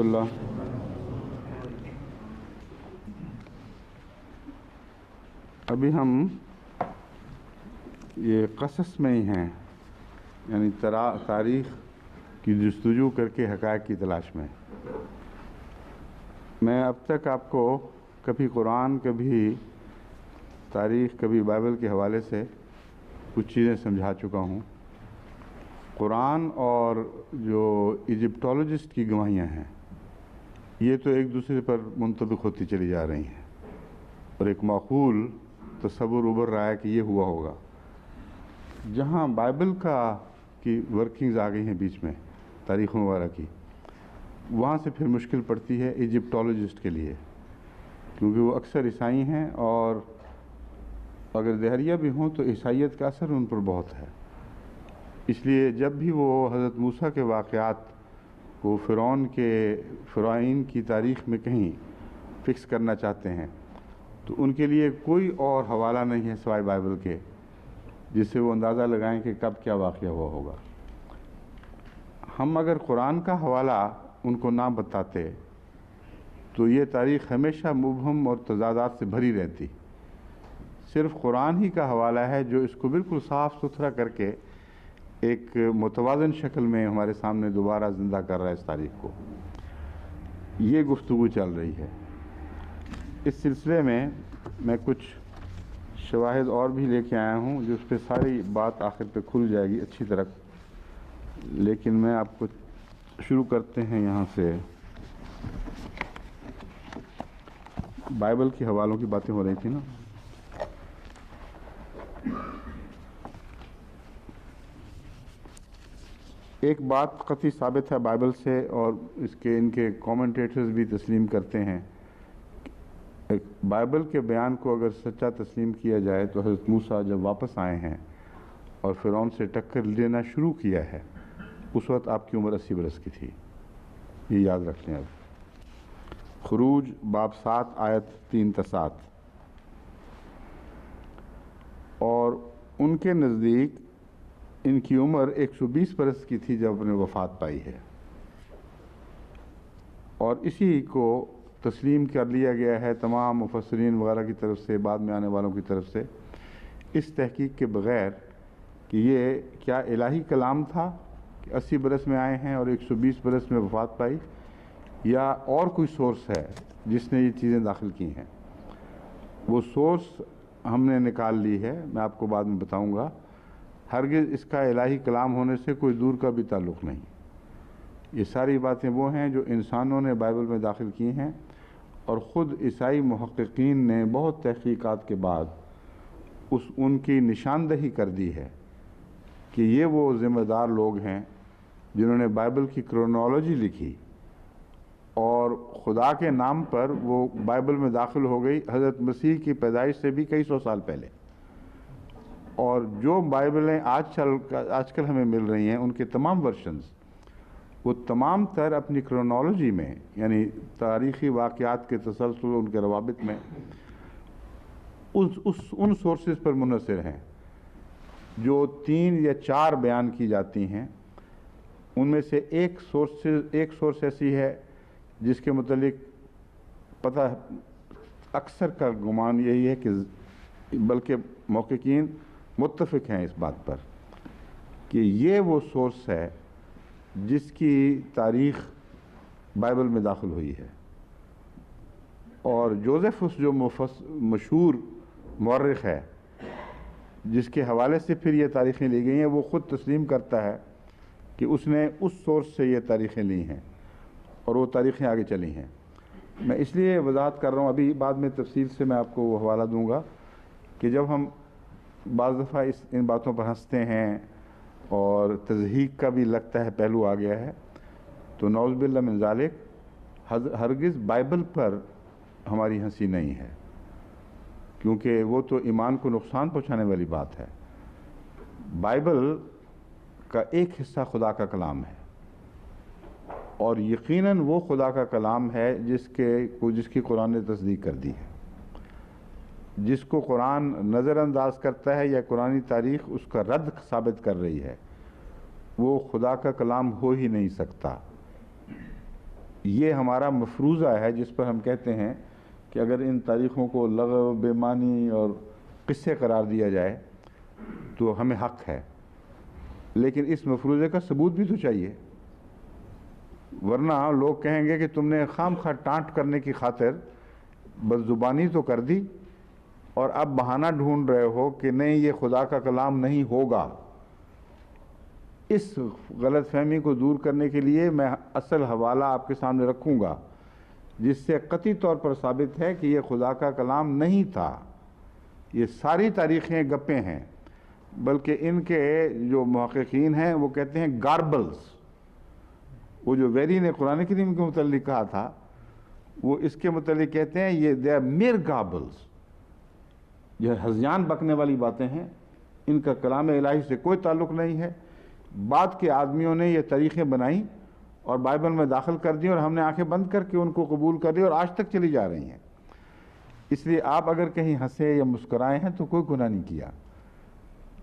اللہ۔ ابھی ہم یہ قصص میں ہی ہیں، یعنی تاریخ کی جستجو کر کے حقائق کی تلاش میں۔ میں اب تک آپ کو کبھی قرآن، کبھی تاریخ، کبھی بائبل کے حوالے سے کچھ چیزیں سمجھا چکا ہوں۔ قرآن اور جو ایجپٹولوجسٹ کی گواہیاں ہیں، یہ تو ایک دوسرے پر منطبق ہوتی چلی جا رہی ہیں، اور ایک معقول تصور ابھر رہا ہے کہ یہ ہوا ہوگا۔ جہاں بائبل کی ورکنگز آ گئی ہیں بیچ میں، تاریخ مبارکہ کی، وہاں سے پھر مشکل پڑتی ہے ایجپٹولوجسٹ کے لیے، کیونکہ وہ اکثر عیسائی ہیں، اور اگر دہریہ بھی ہوں تو عیسائیت کا اثر ان پر بہت ہے۔ اس لیے جب بھی وہ حضرت موسیٰ کے واقعات کو فرعون کی تاریخ میں کہیں فکس کرنا چاہتے ہیں، تو ان کے لیے کوئی اور حوالہ نہیں ہے سوائے بائبل کے، جس سے وہ اندازہ لگائیں کہ کب کیا واقعہ ہوا ہوگا۔ ہم اگر قرآن کا حوالہ ان کو نہ بتاتے تو یہ تاریخ ہمیشہ مبہم اور تضادات سے بھری رہتی۔ صرف قرآن ہی کا حوالہ ہے جو اس کو بالکل صاف ستھرا کر کے ایک متوازن شکل میں ہمارے سامنے دوبارہ زندہ کر رہا ہے اس تاریخ کو۔ یہ گفتگو چل رہی ہے۔ اس سلسلے میں میں کچھ شواہد اور بھی لے کے آیا ہوں، جو اس پہ ساری بات آخر پہ کھل جائے گی اچھی طرح، لیکن میں آپ کو شروع کرتے ہیں یہاں سے۔ بائبل کے حوالوں کی باتیں ہو رہی تھی نا۔ ایک بات قطعی ثابت ہے بائبل سے، اور ان کے کومنٹیٹرز بھی تسلیم کرتے ہیں، بائبل کے بیان کو اگر سچا تسلیم کیا جائے تو حضرت موسیٰ جب واپس آئے ہیں اور فرعون سے ٹکر لینا شروع کیا ہے، اس وقت آپ کی عمر 80 برس کی تھی۔ یہ یاد رکھ لیں۔ اب خروج باب 7 آیت 3 تا 7۔ اور ان کے نزدیک ان کی عمر 120 برس کی تھی جب انہیں وفات پائی ہے، اور اسی کو تسلیم کر لیا گیا ہے تمام مفسرین وغیرہ کی طرف سے، بعد میں آنے والوں کی طرف سے، اس تحقیق کے بغیر کہ یہ کیا الہی کلام تھا کہ 80 برس میں آئے ہیں اور 120 برس میں وفات پائی، یا اور کوئی سورس ہے جس نے یہ چیزیں داخل کی ہیں۔ وہ سورس ہم نے نکال لی ہے، میں آپ کو بعد میں بتاؤں گا۔ ہرگز اس کا الہی کلام ہونے سے کوئی دور کا بھی تعلق نہیں۔ یہ ساری باتیں وہ ہیں جو انسانوں نے بائبل میں داخل کی ہیں، اور خود عیسائی محققین نے بہت تحقیقات کے بعد ان کی نشاندہی کر دی ہے کہ یہ وہ ذمہ دار لوگ ہیں جنہوں نے بائبل کی کرونالوجی لکھی، اور خدا کے نام پر وہ بائبل میں داخل ہو گئی حضرت مسیح کی پیدائش سے بھی کئی سو سال پہلے۔ اور جو بائبلیں آج کل ہمیں مل رہی ہیں، ان کے تمام ورشنز، وہ تمام تر اپنی کرونالوجی میں، یعنی تاریخی واقعات کے تسلسل، ان کے روابط میں ان سورسز پر منحصر ہیں جو 3 یا 4 بیان کی جاتی ہیں۔ ان میں سے ایک سورس ایسی ہے جس کے متعلق پتہ اکثر کا گمان یہی ہے کہ بلکہ محققین متفق ہیں اس بات پر کہ یہ وہ سورس ہے جس کی تاریخ بائبل میں داخل ہوئی ہے، اور جوزفس جو مشہور مورخ ہے جس کے حوالے سے پھر یہ تاریخیں لی گئی ہیں، وہ خود تسلیم کرتا ہے کہ اس نے اس سورس سے یہ تاریخیں لی ہیں، اور وہ تاریخیں آگے چلی ہیں۔ میں اس لیے وضاحت کر رہا ہوں، ابھی بعد میں تفصیل سے میں آپ کو وہ حوالہ دوں گا کہ جب ہم بعض دفعہ ان باتوں پر ہنستے ہیں اور تضحیق کا بھی لگتا ہے پہلو آ گیا ہے، تو نعوذ باللہ من ذالک، ہرگز بائبل پر ہماری ہنسی نہیں ہے، کیونکہ وہ تو ایمان کو نقصان پہنچانے والی بات ہے۔ بائبل کا ایک حصہ خدا کا کلام ہے، اور یقیناً وہ خدا کا کلام ہے جس کی قرآن نے تصدیق کر دی ہے۔ جس کو قرآن نظر انداز کرتا ہے یا قرآنی تاریخ اس کا رد ثابت کر رہی ہے، وہ خدا کا کلام ہو ہی نہیں سکتا۔ یہ ہمارا مفروضہ ہے جس پر ہم کہتے ہیں کہ اگر ان تاریخوں کو لغو، بے معنی اور قصے قرار دیا جائے تو ہمیں حق ہے، لیکن اس مفروضے کا ثبوت بھی تو چاہیے، ورنہ لوگ کہیں گے کہ تم نے خام خواہ ٹانٹ کرنے کی خاطر بس زبانی تو کر دی اور اب بہانہ ڈھونڈ رہے ہو کہ نہیں یہ خدا کا کلام نہیں ہوگا۔ اس غلط فہمی کو دور کرنے کے لیے میں اصل حوالہ آپ کے سامنے رکھوں گا جس سے قطعی طور پر ثابت ہے کہ یہ خدا کا کلام نہیں تھا۔ یہ ساری تاریخیں گپیں ہیں، بلکہ ان کے جو محققین ہیں وہ کہتے ہیں گاربلز۔ وہ جو ویری نے قرآن کریم کے متعلق کہا تھا وہ اس کے متعلق کہتے ہیں یہ دے آر میر گاربلز، یہ ہذیان بکنے والی باتیں ہیں، ان کا کلام الہی سے کوئی تعلق نہیں ہے۔ بعد کے آدمیوں نے یہ تاریخیں بنائیں اور بائبل میں داخل کر دی اور ہم نے آنکھیں بند کر کے ان کو قبول کر لی اور آج تک چلی جا رہی ہیں۔ اس لیے آپ اگر کہیں ہنسے یا مسکرائے ہیں تو کوئی گناہ نہیں کیا۔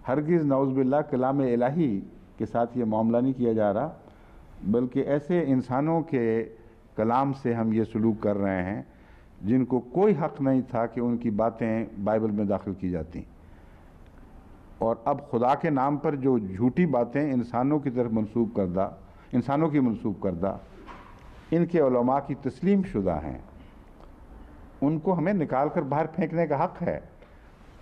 ہرگز نعوذ باللہ کلام الہی کے ساتھ یہ معاملہ نہیں کیا جا رہا، بلکہ ایسے انسانوں کے کلام سے ہم یہ سلوک کر رہے ہیں جن کو کوئی حق نہیں تھا کہ ان کی باتیں بائبل میں داخل کی جاتی، اور اب خدا کے نام پر جو جھوٹی باتیں انسانوں کی طرف منسوب کردہ ان کے علماء کی تسلیم شدہ ہیں، ان کو ہمیں نکال کر باہر پھینکنے کا حق ہے۔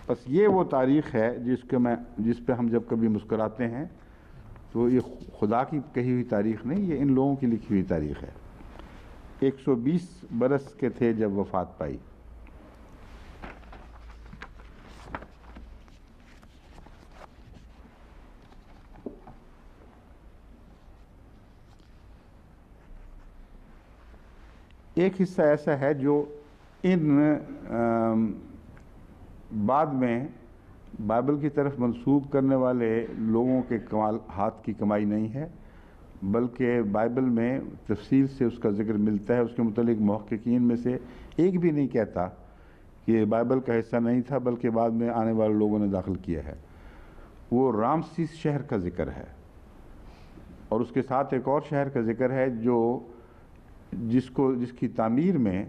بس یہ وہ تاریخ ہے جس پہ ہم جب کبھی مسکراتے ہیں تو یہ خدا کی کہی ہوئی تاریخ نہیں، یہ ان لوگوں کی لکھی ہوئی تاریخ ہے۔ 120 برس کے تھے جب وفات پائی۔ ایک حصہ ایسا ہے جو ان بعد میں بائبل کی طرف منسوب کرنے والے لوگوں کے ہاتھ کی کمائی نہیں ہے، بلکہ بائبل میں تفصیل سے اس کا ذکر ملتا ہے۔ اس کے متعلق محققین میں سے ایک بھی نہیں کہتا کہ یہ بائبل کا حصہ نہیں تھا، بلکہ بعد میں آنے والے لوگوں نے داخل کیا ہے۔ وہ رامسیس شہر کا ذکر ہے، اور اس کے ساتھ ایک اور شہر کا ذکر ہے جس کی تعمیر میں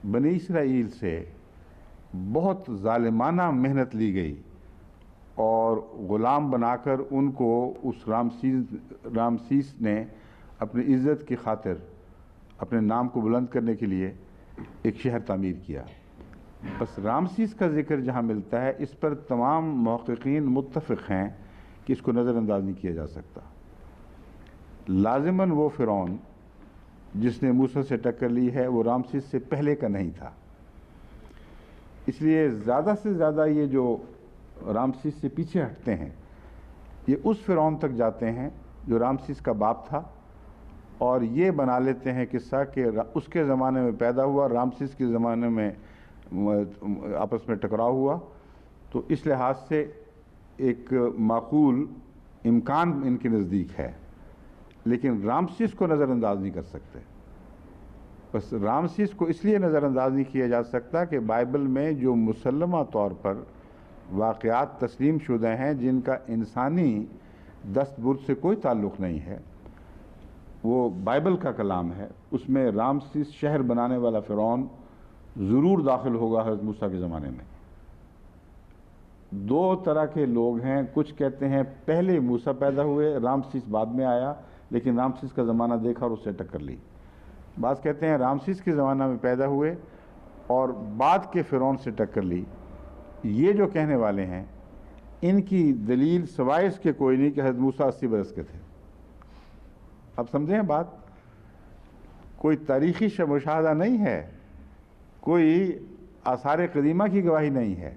بنی اسرائیل سے بہت ظالمانہ محنت لی گئی اور غلام بنا کر ان کو اس رامسیس نے اپنی عزت کی خاطر اپنے نام کو بلند کرنے کے لیے ایک شہر تعمیر کیا۔ بس رامسیس کا ذکر جہاں ملتا ہے اس پر تمام محققین متفق ہیں کہ اس کو نظر انداز نہیں کیا جا سکتا۔ لازماً وہ فرعون جس نے موسیٰ سے ٹکر لی ہے وہ رامسیس سے پہلے کا نہیں تھا، اس لیے زیادہ سے زیادہ یہ جو رامسیس سے پیچھے ہٹتے ہیں یہ اس فرعون تک جاتے ہیں جو رامسیس کا باپ تھا، اور یہ بنا لیتے ہیں قصہ کہ اس کے زمانے میں پیدا ہوا، رامسیس کے زمانے میں آپس میں ٹکراؤ ہوا، تو اس لحاظ سے ایک معقول امکان ان کے نزدیک ہے، لیکن رامسیس کو نظر انداز نہیں کر سکتے۔ بس رامسیس کو اس لیے نظر انداز نہیں کیا جا سکتا کہ بائبل میں جو مسلمہ طور پر واقعات تسلیم شدہ ہیں جن کا انسانی دستبرد سے کوئی تعلق نہیں ہے، وہ بائبل کا کلام ہے، اس میں رامسیس شہر بنانے والا فرعون ضرور داخل ہوگا حضرت موسیٰ کے زمانے میں۔ دو طرح کے لوگ ہیں، کچھ کہتے ہیں پہلے موسیٰ پیدا ہوئے، رامسیس بعد میں آیا، لیکن رامسیس کا زمانہ دیکھا اور اس سے ٹکر لی۔ بعض کہتے ہیں رامسیس کے زمانہ میں پیدا ہوئے اور بعد کے فرعون سے ٹکر لی۔ یہ جو کہنے والے ہیں ان کی دلیل سوائے اس کے کوئی نہیں کہ حضرت موسیٰ 80 برس کے تھے۔ اب سمجھیں بات، کوئی تاریخی مشاہدہ نہیں ہے، کوئی آثار قدیمہ کی گواہی نہیں ہے،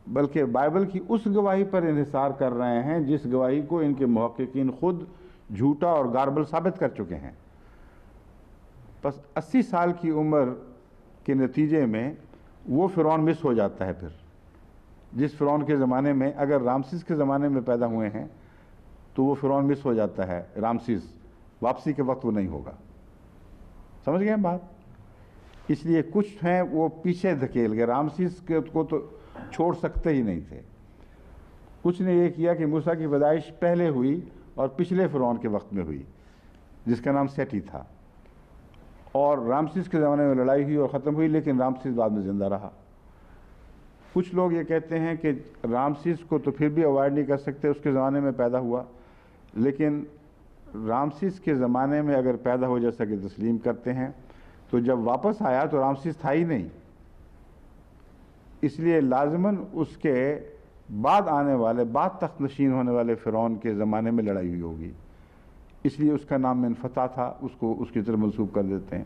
بلکہ بائبل کی اس گواہی پر انحصار کر رہے ہیں جس گواہی کو ان کے محققین خود جھوٹا اور گاربل ثابت کر چکے ہیں۔ بس 80 سال کی عمر کے نتیجے میں وہ فرعون مس ہو جاتا ہے، پھر جس فرعون کے زمانے میں اگر رامسیس کے زمانے میں پیدا ہوئے ہیں تو وہ فرعون مس ہو جاتا ہے، رامسیس واپسی کے وقت وہ نہیں ہوگا۔ سمجھ گئے بات؟ اس لیے کچھ ہیں وہ پیچھے دھکیل گئے، رامسیس کو تو چھوڑ سکتے ہی نہیں تھے۔ کچھ نے یہ کیا کہ موسیٰ کی پیدائش پہلے ہوئی اور پچھلے فرعون کے وقت میں ہوئی جس کا نام سیٹی تھا، اور رامسیس کے زمانے میں لڑائی ہوئی اور ختم ہوئی، لیکن رامسیس بعد میں زندہ رہا۔ کچھ لوگ یہ کہتے ہیں کہ رامسیس کو تو پھر بھی اوائڈ نہیں کر سکتے، اس کے زمانے میں پیدا ہوا، لیکن رامسیس کے زمانے میں اگر پیدا ہو جیسا کہ تسلیم کرتے ہیں تو جب واپس آیا تو رامسیس تھا ہی نہیں، اس لیے لازماً اس کے بعد آنے والے، بعد تخت نشین ہونے والے فرعون کے زمانے میں لڑائی ہوئی ہوگی، اس لیے اس کا نام منفتح تھا، اس کو اس کی طرف منسوب کر دیتے ہیں۔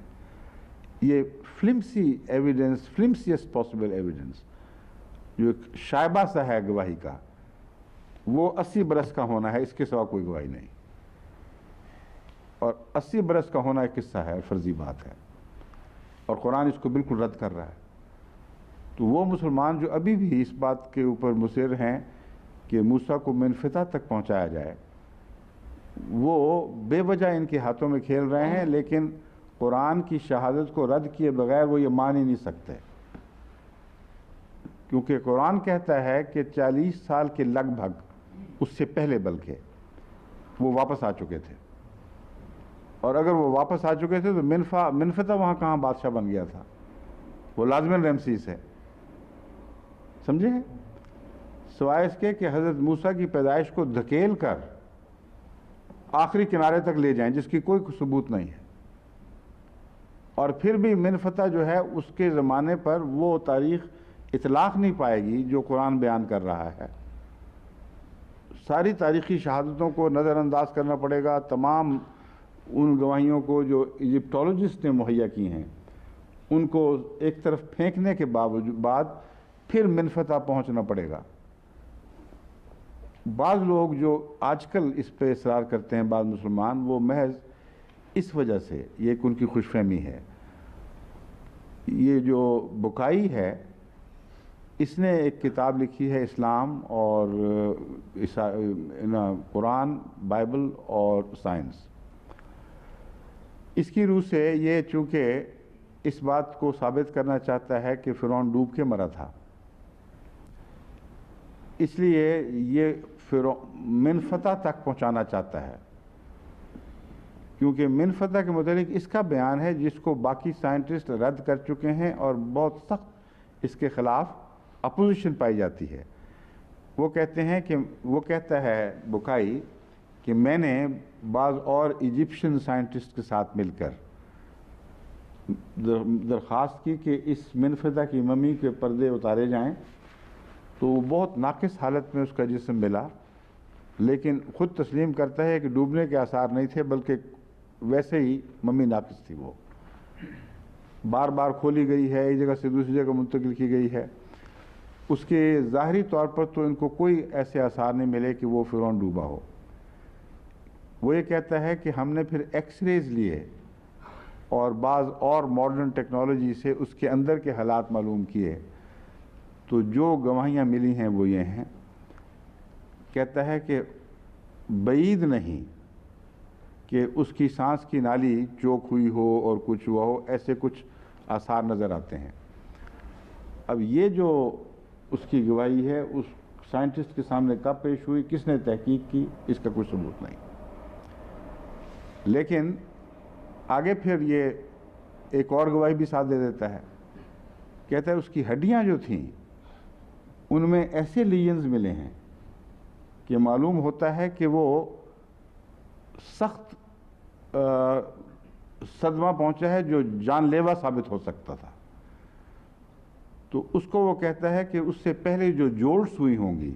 یہ فلمسی ایویڈنس، فلمسیسٹ پاسبل ایویڈنس جو ایک شائبہ سا ہے گواہی کا، وہ 80 برس کا ہونا ہے، اس کے سوا کوئی گواہی نہیں، اور 80 برس کا ہونا ایک قصہ ہے، فرضی بات ہے، اور قرآن اس کو بالکل رد کر رہا ہے۔ تو وہ مسلمان جو ابھی بھی اس بات کے اوپر مصر ہیں کہ موسیٰ کو منفتح تک پہنچایا جائے، وہ بے وجہ ان کے ہاتھوں میں کھیل رہے ہیں، لیکن قرآن کی شہادت کو رد کیے بغیر وہ یہ مان ہی نہیں سکتے، کیونکہ قرآن کہتا ہے کہ 40 سال کے لگ بھگ، اس سے پہلے بلکہ وہ واپس آ چکے تھے، اور اگر وہ واپس آ چکے تھے تو منفتح وہاں کہاں بادشاہ بن گیا تھا، وہ لازماً رمسیس ہے، سمجھے؟ سوائے اس کے کہ حضرت موسیٰ کی پیدائش کو دھکیل کر آخری کنارے تک لے جائیں، جس کی کوئی ثبوت نہیں ہے، اور پھر بھی منفتح جو ہے اس کے زمانے پر وہ تاریخ اطلاق نہیں پائے گی جو قرآن بیان کر رہا ہے۔ ساری تاریخی شہادتوں کو نظر انداز کرنا پڑے گا، تمام ان گواہیوں کو جو ایجپٹولوجسٹ نے مہیا کی ہیں ان کو ایک طرف پھینکنے کے بعد پھر منفتح پہنچنا پڑے گا۔ بعض لوگ جو آج کل اس پہ اصرار کرتے ہیں، بعض مسلمان، وہ محض اس وجہ سے، یہ ایک ان کی خوش فہمی ہے۔ یہ جو بکائی ہے، اس نے ایک کتاب لکھی ہے، اسلام اور قرآن، بائبل اور سائنس۔ اس کی روح سے یہ چونکہ اس بات کو ثابت کرنا چاہتا ہے کہ فرعون ڈوب کے مرا تھا، اس لیے یہ منفتح تک پہنچانا چاہتا ہے، کیونکہ منفتح کے متعلق اس کا بیان ہے جس کو باقی سائنٹسٹ رد کر چکے ہیں، اور بہت سخت اس کے خلاف اپوزیشن پائی جاتی ہے۔ وہ کہتے ہیں کہ وہ کہتا ہے بکائی کہ میں نے بعض اور ایجپشین سائنٹسٹ کے ساتھ مل کر درخواست کی کہ اس منفتح کی ممی کے پردے اتارے جائیں، تو وہ بہت ناقص حالت میں اس کا جسم ملا، لیکن خود تسلیم کرتا ہے کہ ڈوبنے کے آثار نہیں تھے، بلکہ ویسے ہی ممی ناقص تھی، وہ بار بار کھولی گئی ہے، ایک جگہ سے دوسری جگہ منتقل کی گئی ہے۔ اس کے ظاہری طور پر تو ان کو کوئی ایسے آثار نہیں ملے کہ وہ فرعون ڈوبا ہو۔ وہ یہ کہتا ہے کہ ہم نے پھر ایکس ریز لیے اور بعض اور ماڈرن ٹیکنالوجی سے اس کے اندر کے حالات معلوم کیے، تو جو گواہیاں ملی ہیں وہ یہ ہیں۔ کہتا ہے کہ بعید نہیں کہ اس کی سانس کی نالی چوک ہوئی ہو اور کچھ ہوا ہو، ایسے کچھ آثار نظر آتے ہیں۔ اب یہ جو اس کی گواہی ہے، اس سائنٹسٹ کے سامنے کب پیش ہوئی، کس نے تحقیق کی، اس کا کوئی ثبوت نہیں۔ لیکن آگے پھر یہ ایک اور گواہی بھی ساتھ دے دیتا ہے، کہتا ہے اس کی ہڈیاں جو تھیں ان میں ایسے لیجنز ملے ہیں کہ معلوم ہوتا ہے کہ وہ سخت صدمہ پہنچا ہے جو جان لیوا ثابت ہو سکتا تھا۔ تو اس کو وہ کہتا ہے کہ اس سے پہلے جو جولٹس ہوئی ہوں گی،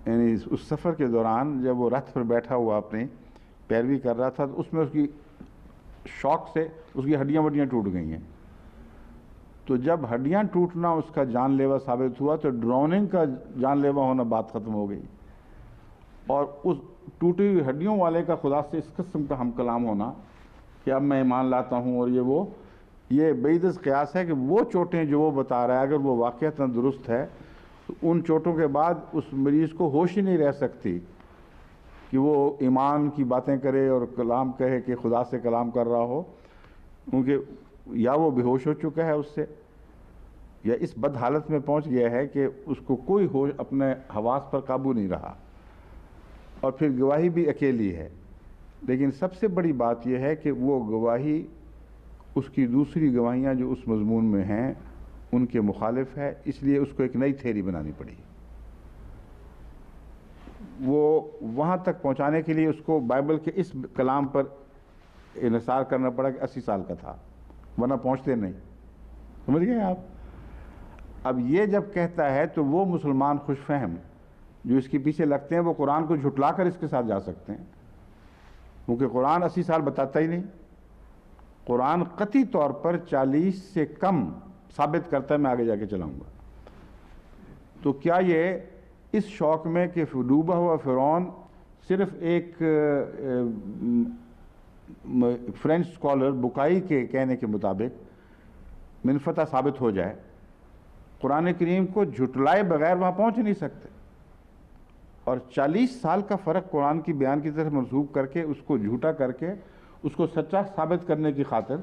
یعنی اس سفر کے دوران جب وہ رتھ پر بیٹھا ہوا اپنی پیروی کر رہا تھا، تو اس میں اس کی شوق سے اس کی ہڈیاں وڈیاں ٹوٹ گئی ہیں۔ تو جب ہڈیاں ٹوٹنا اس کا جان لیوا ثابت ہوا تو ڈراؤننگ کا جان لیوا ہونا بات ختم ہو گئی، اور اس ٹوٹی ہوئی ہڈیوں والے کا خدا سے اس قسم کا ہم کلام ہونا کہ اب میں ایمان لاتا ہوں، اور یہ بعید از قیاس ہے کہ وہ چوٹیں جو وہ بتا رہا ہے اگر وہ واقعتاً درست ہے تو ان چوٹوں کے بعد اس مریض کو ہوش ہی نہیں رہ سکتی کہ وہ ایمان کی باتیں کرے اور کلام کہے کہ خدا سے کلام کر رہا ہو، کیونکہ یا وہ بے ہوش ہو چکا ہے اس سے، یا اس بد حالت میں پہنچ گیا ہے کہ اس کو کوئی ہوش، اپنے حواس پر قابو نہیں رہا، اور پھر گواہی بھی اکیلی ہے۔ لیکن سب سے بڑی بات یہ ہے کہ وہ گواہی اس کی دوسری گواہیاں جو اس مضمون میں ہیں ان کے مخالف ہے، اس لیے اس کو ایک نئی تھیوری بنانی پڑی۔ وہ وہاں تک پہنچانے کے لیے اس کو بائبل کے اس کلام پر انحصار کرنا پڑا کہ 80 سال کا تھا، ورنہ پہنچتے نہیں۔ سمجھ گئے آپ؟ اب یہ جب کہتا ہے تو وہ مسلمان خوش فہم جو اس کے پیچھے لگتے ہیں وہ قرآن کو جھٹلا کر اس کے ساتھ جا سکتے ہیں، کیونکہ قرآن 80 سال بتاتا ہی نہیں۔ قرآن قطعی طور پر 40 سے کم ثابت کرتا ہے، میں آگے جا کے چلاؤں گا۔ تو کیا یہ اس شوق میں کہ ڈوبا ہوا فرعون صرف ایک فرینچ اسکالر بکائی کے کہنے کے مطابق منفتح ثابت ہو جائے، قرآن کریم کو جھٹلائے بغیر وہاں پہنچ نہیں سکتے؟ اور 40 سال کا فرق قرآن کی بیان کی طرف منسوب کر کے اس کو جھوٹا کر کے اس کو سچا ثابت کرنے کی خاطر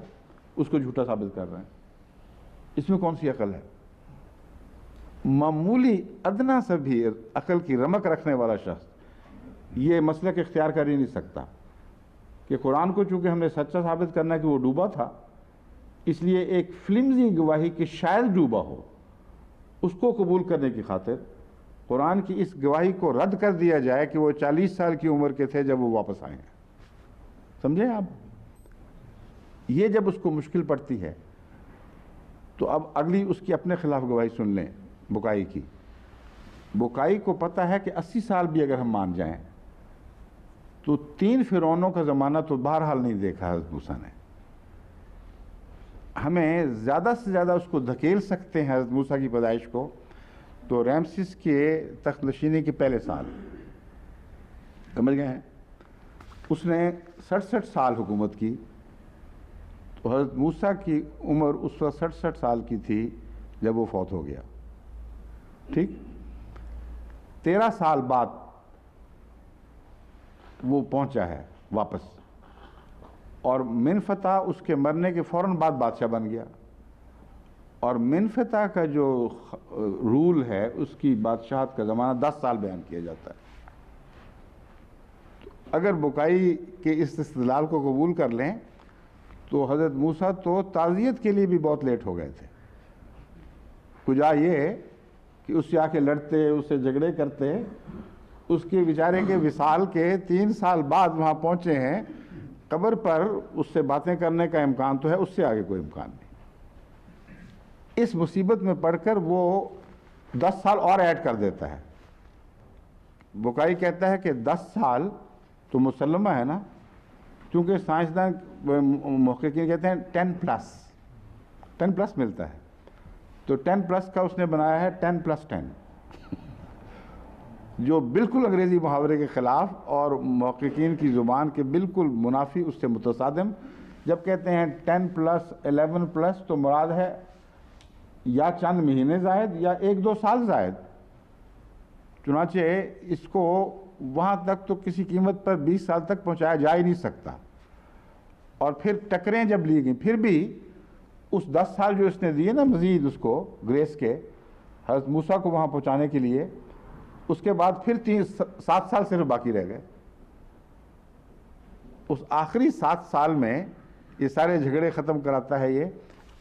اس کو جھوٹا ثابت کر رہے ہیں۔ اس میں کون سی عقل ہے؟ معمولی ادنا سے بھی عقل کی رمق رکھنے والا شخص یہ مسلک اختیار کر ہی نہیں سکتا کہ قرآن کو چونکہ ہم نے سچا ثابت کرنا ہے کہ وہ ڈوبا تھا، اس لیے ایک فلمزی گواہی کہ شاید ڈوبا ہو اس کو قبول کرنے کی خاطر قرآن کی اس گواہی کو رد کر دیا جائے کہ وہ 40 سال کی عمر کے تھے جب وہ واپس آئے ہیں۔ سمجھے آپ؟ یہ جب اس کو مشکل پڑتی ہے تو اب اگلی اس کی اپنے خلاف گواہی سن لیں بکائی کی۔ بکائی کو پتہ ہے کہ 80 سال بھی اگر ہم مان جائیں تو 3 فرعونوں کا زمانہ تو بہرحال نہیں دیکھا حضرت موسیٰ نے۔ ہمیں زیادہ سے زیادہ اس کو دھکیل سکتے ہیں حضرت موسیٰ کی پیدائش کو تو رامسیس کے تخت نشینی کے پہلے سال، سمجھ گئے ہیں؟ اس نے 67 سال حکومت کی، تو حضرت موسیٰ کی عمر اس وقت 67 سال کی تھی جب وہ فوت ہو گیا۔ ٹھیک، 13 سال بعد وہ پہنچا ہے واپس، اور منفتح اس کے مرنے کے فوراً بعد بادشاہ بن گیا، اور منفتح کا جو رول ہے اس کی بادشاہت کا زمانہ 10 سال بیان کیا جاتا ہے۔ اگر بکائی کے اس استدلال کو قبول کر لیں تو حضرت موسیٰ تو تعزیت کے لیے بھی بہت لیٹ ہو گئے تھے۔ کجا یہ کہ اس سے آ کے لڑتے، اس سے جھگڑے کرتے، اس کے بیچارے کے وصال کے 3 سال بعد وہاں پہنچے ہیں، قبر پر اس سے باتیں کرنے کا امکان تو ہے، اس سے آگے کوئی امکان نہیں۔ اس مصیبت میں پڑھ کر وہ 10 سال اور ایڈ کر دیتا ہے۔ بکائی کہتا ہے کہ 10 سال تو مسلمہ ہے نا، کیونکہ سائنسدان محققین کہتے ہیں 10 پلس ملتا ہے، تو 10 پلس کا اس نے بنایا ہے 10+10 جو بالکل انگریزی محاورے کے خلاف اور محققین کی زبان کے بالکل منافی، اس سے متصادم۔ جب کہتے ہیں 10+, 11+، تو مراد ہے یا چند مہینے زائد یا 1-2 سال زائد۔ چنانچہ اس کو وہاں تک تو کسی قیمت پر 20 سال تک پہنچایا جا ہی نہیں سکتا۔ اور پھر ٹکریں جب لی گئیں، پھر بھی اس 10 سال جو اس نے دیے نا مزید اس کو گریس کے حضرت موسیٰ کو وہاں پہنچانے کے لیے، اس کے بعد پھر 7 سال صرف باقی رہ گئے۔ اس آخری 7 سال میں یہ سارے جھگڑے ختم کراتا ہے یہ،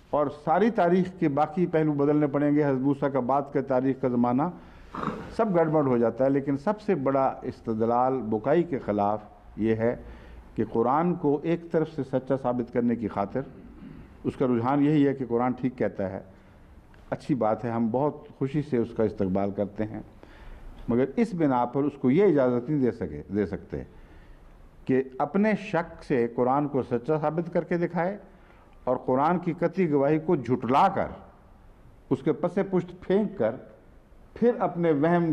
اور ساری تاریخ کے باقی پہلو بدلنے پڑیں گے۔ حضرت موسیٰ کا بعد کا تاریخ کا زمانہ سب گڑبڑ ہو جاتا ہے، لیکن سب سے بڑا استدلال بکائی کے خلاف یہ ہے کہ قرآن کو ایک طرف سے سچا ثابت کرنے کی خاطر اس کا رجحان یہی ہے کہ قرآن ٹھیک کہتا ہے، اچھی بات ہے، ہم بہت خوشی سے اس کا استقبال کرتے ہیں، مگر اس بنا پر اس کو یہ اجازت نہیں دے سکتے کہ اپنے شک سے قرآن کو سچا ثابت کر کے دکھائے اور قرآن کی قطعی گواہی کو جھٹلا کر اس کے پس پشت پھینک کر پھر اپنے وہم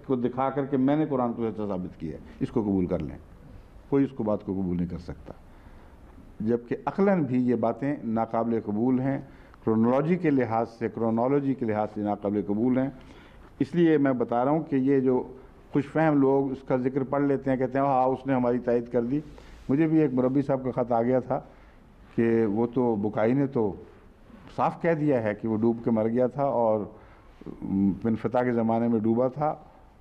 کو دکھا کر کہ میں نے قرآن کو سچا ثابت کیا ہے، اس کو قبول کر لیں۔ کوئی اس کو بات کو قبول نہیں کر سکتا، جبکہ عقلاً بھی یہ باتیں ناقابل قبول ہیں، کرونالوجی کے لحاظ سے ناقابل قبول ہیں۔ اس لیے میں بتا رہا ہوں کہ یہ جو خوش فہم لوگ اس کا ذکر پڑھ لیتے ہیں، کہتے ہیں ہاں اس نے ہماری تائید کر دی۔ مجھے بھی ایک مربی صاحب کا خط آ گیا تھا کہ وہ تو بکائی نے تو صاف کہہ دیا ہے کہ وہ ڈوب کے مر گیا تھا اور منفتح کے زمانے میں ڈوبا تھا،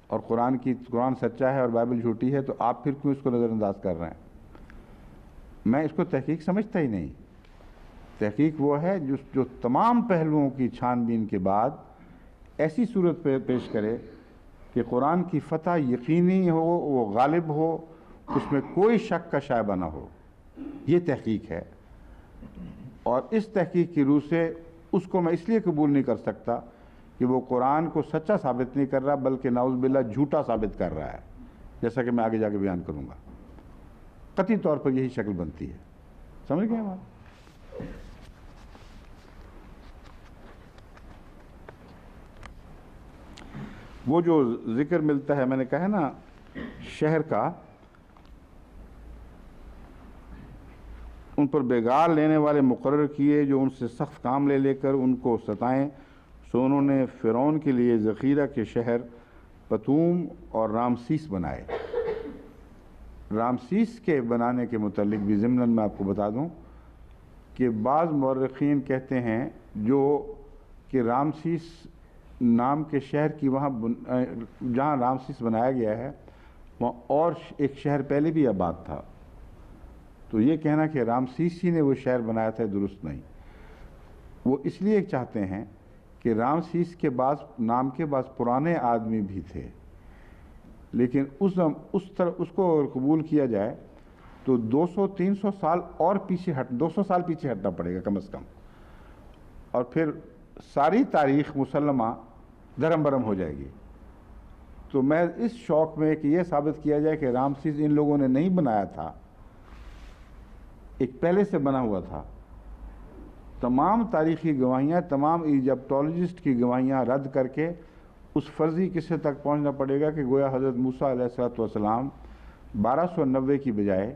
اور قرآن سچا ہے اور بائبل جھوٹی ہے، تو آپ پھر کیوں اس کو نظر انداز کر رہے ہیں؟ میں اس کو تحقیق سمجھتا ہی نہیں. تحقیق وہ ہے جو تمام پہلوؤں کی چھان بین کے بعد ایسی صورت پیش کرے کہ قرآن کی فتح یقینی ہو، وہ غالب ہو، اس میں کوئی شک کا شائبہ نہ ہو. یہ تحقیق ہے. اور اس تحقیق کی روح سے اس کو میں اس لیے قبول نہیں کر سکتا کہ وہ قرآن کو سچا ثابت نہیں کر رہا بلکہ نعوذ باللہ جھوٹا ثابت کر رہا ہے، جیسا کہ میں آگے جا کے بیان کروں گا. قطعی طور پر یہی شکل بنتی ہے. سمجھ گئے ہمارا؟ وہ جو ذکر ملتا ہے، میں نے کہا نا شہر کا، ان پر بگاڑ لینے والے مقرر کیے جو ان سے سخت کام لے کر ان کو ستائیں، سو انہوں نے فرعون کے لیے ذخیرہ کے شہر پتوم اور رامسیس بنائے. رامسیس کے بنانے کے متعلق بھی ضمناً میں آپ کو بتا دوں کہ بعض مورخین کہتے ہیں کہ رامسیس نام کے شہر کی وہاں جہاں رامسیس بنایا گیا ہے وہاں اور ایک شہر پہلے بھی آباد تھا. تو یہ کہنا کہ رامسیس ہی نے وہ شہر بنایا تھا درست نہیں. وہ اس لیے چاہتے ہیں کہ رامسیس کے نام کے بعض پرانے آدمی بھی تھے، لیکن اس کو قبول کیا جائے تو 200-300 سال اور پیچھے 200 سال پیچھے ہٹنا پڑے گا کم از کم، اور پھر ساری تاریخ مسلمہ درم برم ہو جائے گی. تو میں اس شوق میں کہ یہ ثابت کیا جائے کہ رامسیس ان لوگوں نے نہیں بنایا تھا، ایک پہلے سے بنا ہوا تھا. تمام تاریخی گواہیاں، تمام ایجپٹولوجسٹ کی گواہیاں رد کر کے اس فرضی قصے تک پہنچنا پڑے گا کہ گویا حضرت موسیٰ علیہ السلام 1290 کی بجائے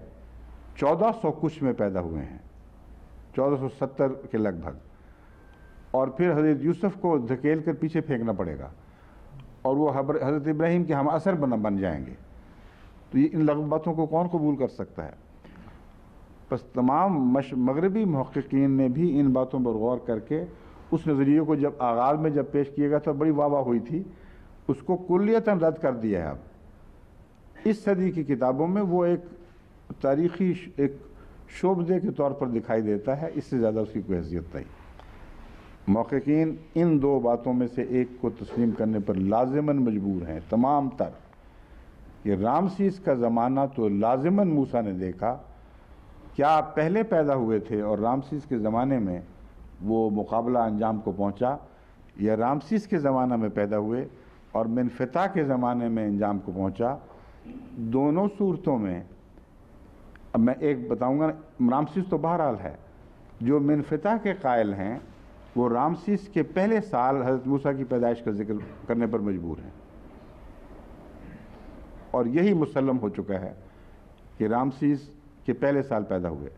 1400 کچھ میں پیدا ہوئے ہیں، 1470 کے لگ بھگ. اور پھر حضرت یوسف کو دھکیل کر پیچھے پھینکنا پڑے گا اور وہ حضرت ابراہیم کے ہم اثر بن جائیں گے. تو یہ ان باتوں کو کون قبول کر سکتا ہے؟ بس تمام مغربی محققین نے بھی ان باتوں پر غور کر کے اس نظریے کو جب آغاز میں پیش کیے گا تو بڑی واہ واہ ہوئی تھی، اس کو کلیتاً رد کر دیا ہے. اب اس صدی کی کتابوں میں وہ ایک تاریخی ایک شعبدے کے طور پر دکھائی دیتا ہے، اس سے زیادہ اس کی کوئی حیثیت نہیں. محققین ان دو باتوں میں سے ایک کو تسلیم کرنے پر لازماً مجبور ہیں تمام تر. یہ رامسیس کا زمانہ تو لازماً موسیٰ نے دیکھا، کیا پہلے پیدا ہوئے تھے اور رامسیس کے زمانے میں وہ مقابلہ انجام کو پہنچا، یا رامسیس کے زمانہ میں پیدا ہوئے اور منفتح کے زمانے میں انجام کو پہنچا؟ دونوں صورتوں میں اب میں ایک بتاؤں گا. رامسیس تو بہرحال ہے. جو منفتح کے قائل ہیں وہ رامسیس کے پہلے سال حضرت موسیٰ کی پیدائش کا ذکر کرنے پر مجبور ہیں، اور یہی مسلم ہو چکا ہے کہ رامسیس کے پہلے سال پیدا ہوئے.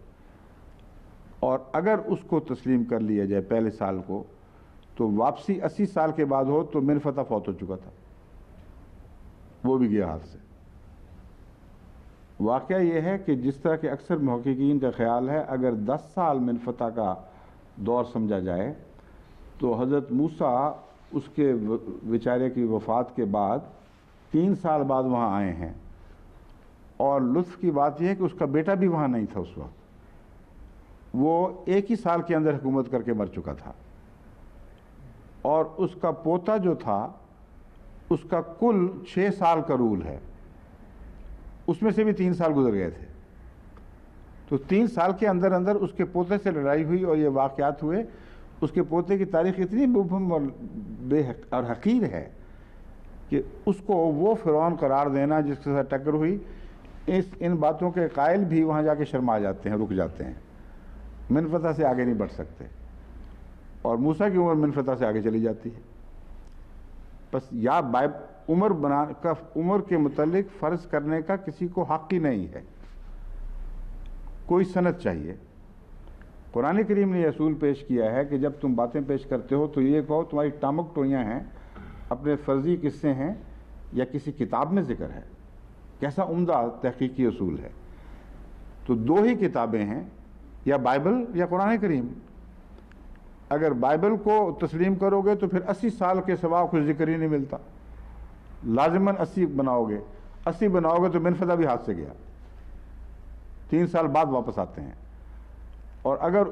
اور اگر اس کو تسلیم کر لیا جائے پہلے سال کو، تو واپسی 80 سال کے بعد ہو تو منفتح فوت ہو چکا تھا، وہ بھی گیا ہاتھ سے. واقعہ یہ ہے کہ جس طرح کہ اکثر محققین کا خیال ہے، اگر 10 سال منفتح کا دور سمجھا جائے تو حضرت موسیٰ اس کے بیچارے کی وفات کے بعد 3 سال بعد وہاں آئے ہیں. اور لطف کی بات یہ ہے کہ اس کا بیٹا بھی وہاں نہیں تھا اس وقت، وہ 1 ہی سال کے اندر حکومت کر کے مر چکا تھا. اور اس کا پوتا جو تھا اس کا کل 6 سال کا رول ہے، اس میں سے بھی 3 سال گزر گئے تھے. تو 3 سال کے اندر اندر اس کے پوتے سے لڑائی ہوئی اور یہ واقعات ہوئے. اس کے پوتے کی تاریخ اتنی مبہم اور حقیر ہے کہ اس کو وہ فرعون قرار دینا جس کے ساتھ ٹکر ہوئی، ان باتوں کے قائل بھی وہاں جا کے شرما جاتے ہیں، رک جاتے ہیں، منفتح سے آگے نہیں بڑھ سکتے. اور موسیٰ کی عمر منفتح سے آگے چلی جاتی ہے. بس یا عمر کے متعلق فرض کرنے کا کسی کو حق ہی نہیں ہے، کوئی سند چاہیے. قرآن کریم نے یہ اصول پیش کیا ہے کہ جب تم باتیں پیش کرتے ہو تو یہ کہو تمہاری ٹامک ٹوئیاں ہیں، اپنے فرضی قصے ہیں یا کسی کتاب میں ذکر ہے. کیسا عمدہ تحقیقی اصول ہے. تو 2 ہی کتابیں ہیں، یا بائبل یا قرآن کریم. اگر بائبل کو تسلیم کرو گے تو پھر 80 سال کے سوا کچھ ذکر ہی نہیں ملتا. لازماً 80 بناؤ گے، 80 بناؤ گے تو منفتح بھی ہاتھ سے گیا. 3 سال بعد واپس آتے ہیں، اور اگر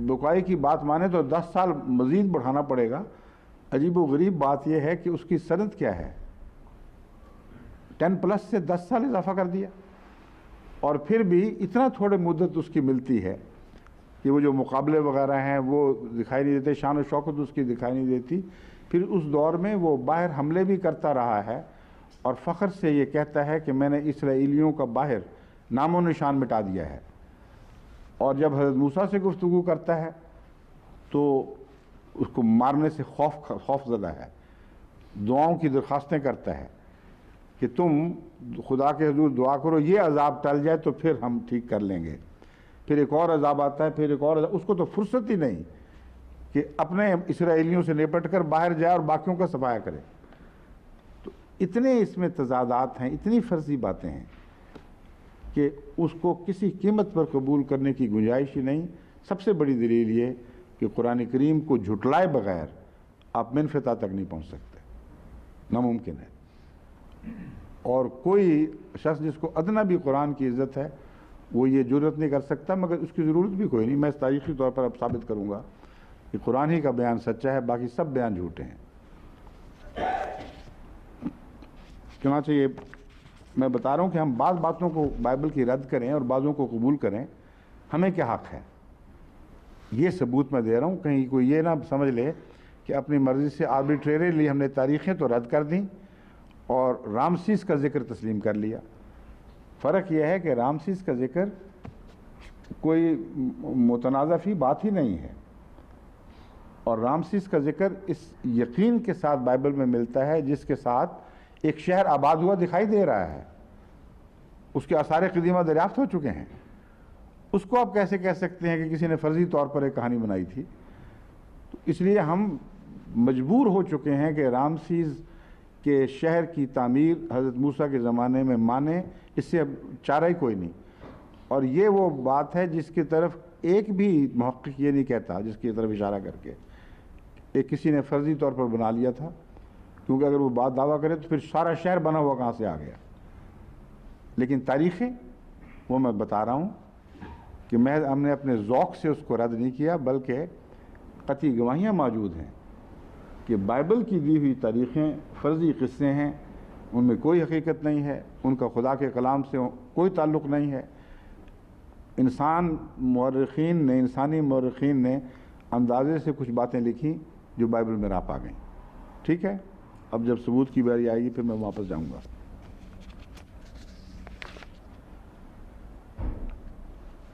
بکائی کی بات مانے تو 10 سال مزید بڑھانا پڑے گا۔ عجیب و غریب بات یہ ہے کہ اس کی سند کیا ہے، 10+ سے 10 سال اضافہ کر دیا، اور پھر بھی اتنا تھوڑے مدت اس کی ملتی ہے کہ وہ جو مقابلے وغیرہ ہیں وہ دکھائی نہیں دیتے، شان و شوکت اس کی دکھائی نہیں دیتی۔ پھر اس دور میں وہ باہر حملے بھی کرتا رہا ہے، اور فخر سے یہ کہتا ہے کہ میں نے اسرائیلیوں کا باہر نام و نشان مٹا دیا ہے۔ اور جب حضرت موسیٰ سے گفتگو کرتا ہے تو اس کو مارنے سے خوف زدہ ہے، دعاؤں کی درخواستیں کرتا ہے کہ تم خدا کے حضور دعا کرو یہ عذاب ٹل جائے تو پھر ہم ٹھیک کر لیں گے۔ پھر ایک اور عذاب آتا ہے، پھر ایک اور عذاب، اس کو تو فرصت ہی نہیں کہ اپنے اسرائیلیوں سے نپٹ کر باہر جائے اور باقیوں کا صفایا کرے۔ تو اتنے اس میں تضادات ہیں، اتنی فرضی باتیں ہیں کہ اس کو کسی قیمت پر قبول کرنے کی گنجائش ہی نہیں۔ سب سے بڑی دلیل یہ کہ قرآن کریم کو جھٹلائے بغیر آپ منفتح تک نہیں پہنچ سکتے، ناممکن ہے۔ اور کوئی شخص جس کو ادنا بھی قرآن کی عزت ہے وہ یہ جرت نہیں کر سکتا، مگر اس کی ضرورت بھی کوئی نہیں۔ میں اس تاریخی طور پر اب ثابت کروں گا کہ قرآن ہی کا بیان سچا ہے، باقی سب بیان جھوٹے ہیں۔ چنانچہ یہ میں بتا رہا ہوں کہ ہم بعض باتوں کو بائبل کی رد کریں اور بعضوں کو قبول کریں، ہمیں کیا حق ہے؟ یہ ثبوت میں دے رہا ہوں، کہیں کوئی یہ نہ سمجھ لے کہ اپنی مرضی سے آربیٹریریلی ہم نے تاریخیں تو رد کر دیں اور رامسیس کا ذکر تسلیم کر لیا۔ فرق یہ ہے کہ رامسیس کا ذکر کوئی متنازع فی بات ہی نہیں ہے، اور رامسیس کا ذکر اس یقین کے ساتھ بائبل میں ملتا ہے جس کے ساتھ ایک شہر آباد ہوا دکھائی دے رہا ہے، اس کے آثار قدیمہ دریافت ہو چکے ہیں۔ اس کو آپ کیسے کہہ سکتے ہیں کہ کسی نے فرضی طور پر ایک کہانی بنائی تھی؟ تو اس لیے ہم مجبور ہو چکے ہیں کہ رامسیس کے شہر کی تعمیر حضرت موسیٰ کے زمانے میں مانیں، اس سے اب چارہ ہی کوئی نہیں۔ اور یہ وہ بات ہے جس کی طرف ایک بھی محقق یہ نہیں کہتا، جس کی طرف اشارہ کر کے ایک کسی نے فرضی طور پر بنا لیا تھا، کیونکہ اگر وہ بات دعویٰ کرے تو پھر سارا شہر بنا ہوا کہاں سے آ گیا۔ لیکن تاریخیں وہ میں بتا رہا ہوں کہ محض ہم نے اپنے ذوق سے اس کو رد نہیں کیا، بلکہ قطعی گواہیاں موجود ہیں کہ بائبل کی دی ہوئی تاریخیں فرضی قصے ہیں، ان میں کوئی حقیقت نہیں ہے، ان کا خدا کے کلام سے کوئی تعلق نہیں ہے۔ انسانی مورخین نے اندازے سے کچھ باتیں لکھی جو بائبل میں راپ آ گئیں۔ ٹھیک ہے، اب جب ثبوت کی باری آئے گی پھر میں واپس جاؤں گا۔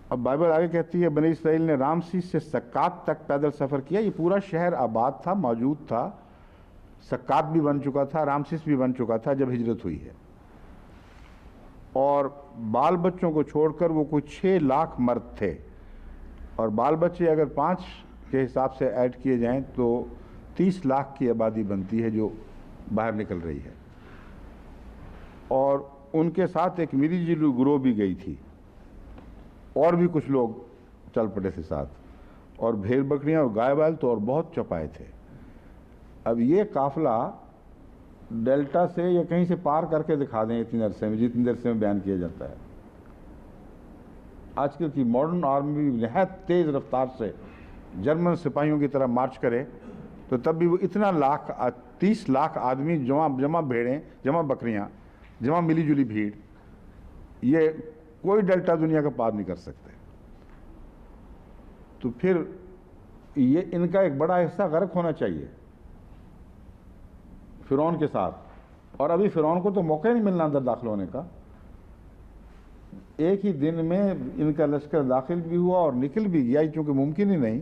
اب بائبل آگے کہتی ہے بنی اسرائیل نے رامسیس سے سکات تک پیدل سفر کیا۔ یہ پورا شہر آباد تھا، موجود تھا، سکات بھی بن چکا تھا، رامسیس بھی بن چکا تھا جب ہجرت ہوئی ہے۔ اور بال بچوں کو چھوڑ کر وہ کوئی 6 لاکھ مرد تھے، اور بال بچے اگر 5 کے حساب سے ایڈ کیے جائیں تو 30 لاکھ کی آبادی بنتی ہے جو باہر نکل رہی ہے۔ اور ان کے ساتھ ایک میری جلو گروہ بھی گئی تھی، اور بھی کچھ لوگ چل پڑے تھے ساتھ، اور بھیڑ بکریاں اور گائے بیل تو اور بہت چپائے تھے۔ اب یہ قافلہ ڈیلٹا سے یا کہیں سے پار کر کے دکھا دیں اتنے عرصے میں، جتنے عرصے میں بیان کیا جاتا ہے۔ آج کل کی ماڈرن آرمی بھی نہایت تیز رفتار سے جرمن سپاہیوں کی طرح مارچ کرے تو تب بھی وہ اتنا 30 لاکھ آدمی، جمع بھیڑیں، جمع بکریاں، جمع ملی جلی بھیڑ، یہ کوئی ڈیلٹا دنیا کا پار نہیں کر سکتے۔ تو پھر یہ ان کا ایک بڑا حصہ غرق ہونا چاہیے فرعون کے ساتھ، اور ابھی فرعون کو تو موقع نہیں ملنا اندر داخل ہونے کا۔ ایک ہی دن میں ان کا لشکر داخل بھی ہوا اور نکل بھی گیا، چونکہ ممکن ہی نہیں،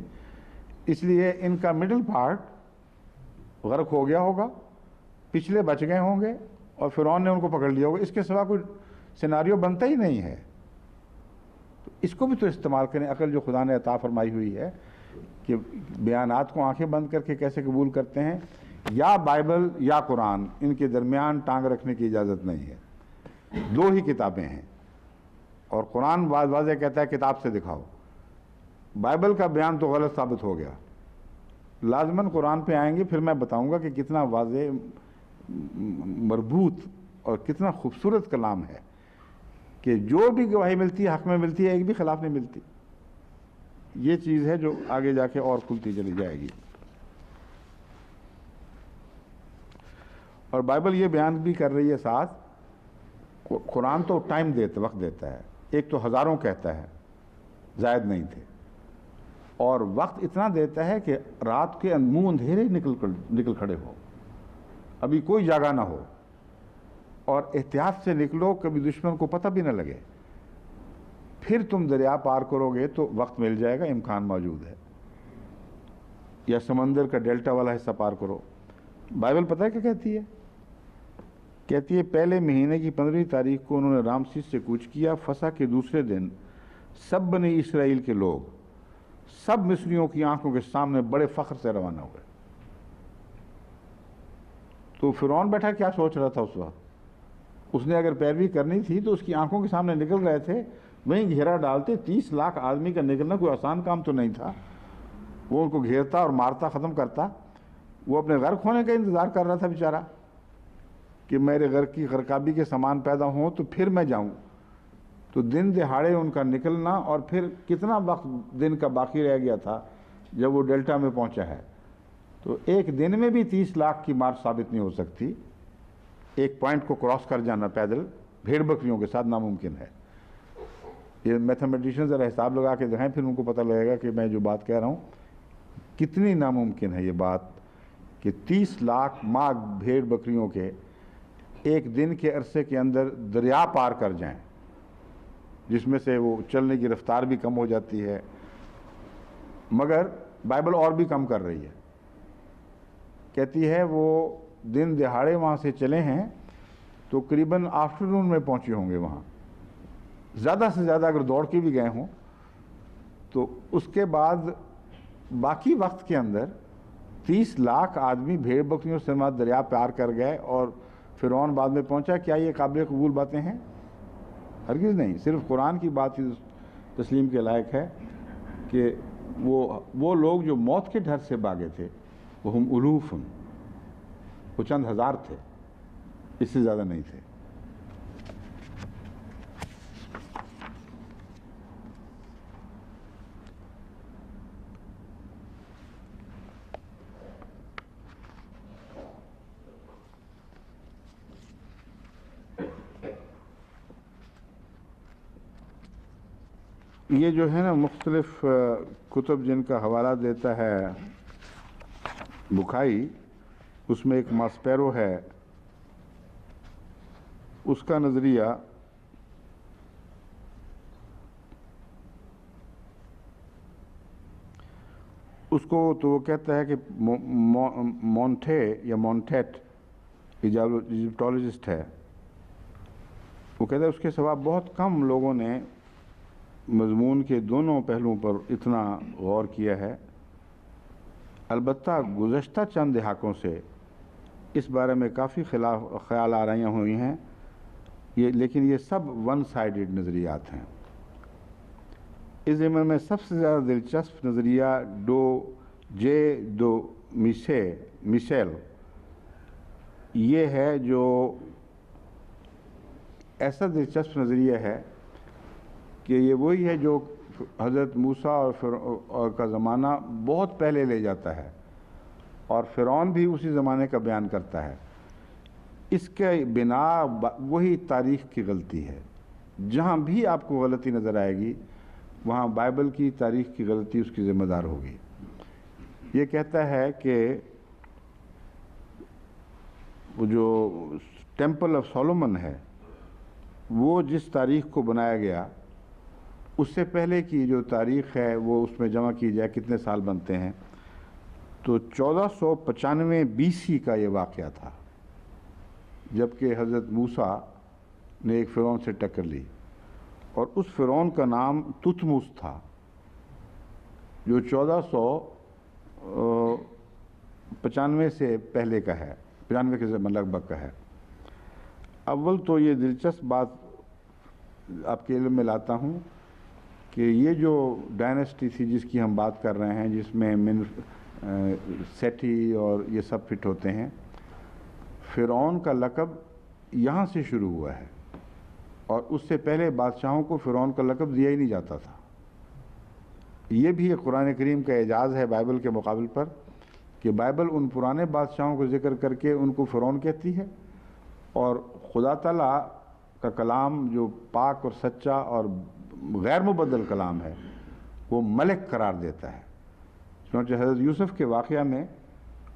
اس لیے ان کا مڈل پارٹ غرق ہو گیا ہوگا، پچھلے بچ گئے ہوں گے اور فرعون نے ان کو پکڑ لیا ہوگا۔ اس کے سوا کوئی سیناریو بنتا ہی نہیں ہے۔ تو اس کو بھی تو استعمال کریں، عقل جو خدا نے عطا فرمائی ہوئی ہے، کہ بیانات کو آنکھیں بند کر کے کیسے قبول کرتے ہیں۔ یا بائبل یا قرآن، ان کے درمیان ٹانگ رکھنے کی اجازت نہیں ہے۔ 2 ہی کتابیں ہیں، اور قرآن واضح کہتا ہے کتاب سے دکھاؤ۔ بائبل کا بیان تو غلط ثابت ہو گیا، لازماً قرآن پہ آئیں گے، پھر میں بتاؤں گا کہ کتنا واضح، مربوط اور کتنا خوبصورت کلام ہے کہ جو بھی گواہی ملتی ہے حق میں ملتی ہے، ایک بھی خلاف نہیں ملتی. یہ چیز ہے جو آگے جا کے اور کھلتی چلی جائے گی. اور بائبل یہ بیان بھی کر رہی ہے ساتھ، قرآن تو ٹائم دیتا، وقت دیتا ہے. ایک تو ہزاروں کہتا ہے، زائد نہیں تھے. اور وقت اتنا دیتا ہے کہ رات کے منہ اندھیرے نکل کھڑے ہو، ابھی کوئی جگہ نہ ہو، اور احتیاط سے نکلو، کبھی دشمن کو پتہ بھی نہ لگے. پھر تم دریا پار کرو گے تو وقت مل جائے گا، امکان موجود ہے. یا سمندر کا ڈیلٹا والا حصہ پار کرو. بائبل پتہ ہے کیا کہتی ہے؟ کہتی ہے پہلے مہینے کی 15ویں تاریخ کو انہوں نے رامسیس سے کوچ کیا. فسح کے دوسرے دن سب بنی اسرائیل کے لوگ سب مصریوں کی آنکھوں کے سامنے بڑے فخر سے روانہ ہوئے. تو فرعون بیٹھا کیا سوچ رہا تھا اس وقت؟ اس نے اگر پیروی کرنی تھی تو اس کی آنکھوں کے سامنے نکل رہے تھے، وہیں گھیرا ڈالتے. 30 لاکھ آدمی کا نکلنا کوئی آسان کام تو نہیں تھا. وہ ان کو گھیرتا اور مارتا، ختم کرتا. وہ اپنے غرق ہونے کا انتظار کر رہا تھا بیچارہ، کہ میرے غرق کی غرقابی کے سامان پیدا ہوں تو پھر میں جاؤں. تو دن دہاڑے ان کا نکلنا، اور پھر کتنا وقت دن کا باقی رہ گیا تھا جب وہ ڈیلٹا میں پہنچا ہے. تو ایک دن میں بھی 30 لاکھ کی مارچ ثابت نہیں ہو سکتی. ایک پوائنٹ کو کراس کر جانا پیدل بھیڑ بکریوں کے ساتھ ناممکن ہے. یہ میتھمیٹیشین ذرا حساب لگا کے دکھائیں، پھر ان کو پتہ لگے گا کہ میں جو بات کہہ رہا ہوں کتنی ناممکن ہے یہ بات، کہ 30 لاکھ ماں بھیڑ بکریوں کے ایک دن کے عرصے کے اندر دریا پار کر جائیں، جس میں سے وہ چلنے کی رفتار بھی کم ہو جاتی ہے. مگر بائبل اور بھی کم کر رہی ہے. کہتی ہے وہ دن دہاڑے وہاں سے چلے ہیں تو قریباً آفٹرنون میں پہنچے ہوں گے وہاں. زیادہ سے زیادہ اگر دوڑ کے بھی گئے ہوں تو اس کے بعد باقی وقت کے اندر 30 لاکھ آدمی بھیڑ بکریوں سے دریا پار کر گئے اور فرعون بعد میں پہنچا. کیا یہ قابل قبول باتیں ہیں؟ ہرگز نہیں. صرف قرآن کی بات ہی تسلیم کے لائق ہے کہ وہ لوگ جو موت کے ڈر سے بھاگے تھے وہ ہم الوف، وہ چند ہزار تھے، اس سے زیادہ نہیں تھے. یہ جو ہے نا مختلف کتب جن کا حوالہ دیتا ہے بکھائی، اس میں ایک ماسپیرو ہے، اس کا نظریہ اس کو تو وہ کہتا ہے کہ مونٹے یا مونٹیٹ ایجپٹولوجسٹ ہے. وہ کہتا ہے اس کے سوا بہت کم لوگوں نے مضمون کے دونوں پہلوؤں پر اتنا غور کیا ہے. البتہ گزشتہ چند دہائیوں سے اس بارے میں کافی خیال آرائیاں ہوئی ہیں، لیکن یہ سب ون سائیڈڈ نظریات ہیں. اس ضمن میں سب سے زیادہ دلچسپ نظریہ ڈو میشیل یہ ہے، جو ایسا دلچسپ نظریہ ہے کہ یہ وہی ہے جو حضرت موسیٰ اور کا زمانہ بہت پہلے لے جاتا ہے، اور فرعون بھی اسی زمانے کا بیان کرتا ہے. اس کے بنا وہی تاریخ کی غلطی ہے. جہاں بھی آپ کو غلطی نظر آئے گی وہاں بائبل کی تاریخ کی غلطی اس کی ذمہ دار ہوگی. یہ کہتا ہے کہ وہ جو ٹیمپل آف سولومن ہے وہ جس تاریخ کو بنایا گیا اس سے پہلے کی جو تاریخ ہے وہ اس میں جمع کی جائے کتنے سال بنتے ہیں تو 1495 BC کا یہ واقعہ تھا، جبکہ حضرت موسیٰ نے ایک فرعون سے ٹکر لی، اور اس فرعون کا نام تتموس تھا جو 1495 سے پہلے کا ہے، 95 کے لگ بھگ کا ہے. اول تو یہ دلچسپ بات آپ کے علم میں لاتا ہوں کہ یہ جو ڈائنسٹی تھی جس کی ہم بات کر رہے ہیں، جس میں سیٹھی اور یہ سب فٹ ہوتے ہیں، فرعون کا لقب یہاں سے شروع ہوا ہے. اور اس سے پہلے بادشاہوں کو فرعون کا لقب دیا ہی نہیں جاتا تھا۔ یہ بھی ایک قرآن کریم کا اعجاز ہے بائبل کے مقابل پر، کہ بائبل ان پرانے بادشاہوں کو ذکر کر کے ان کو فرعون کہتی ہے، اور خدا تعالیٰ کا کلام جو پاک اور سچا اور غیر مبدل کلام ہے وہ ملک قرار دیتا ہے۔ چنانچہ حضرت یوسف کے واقعہ میں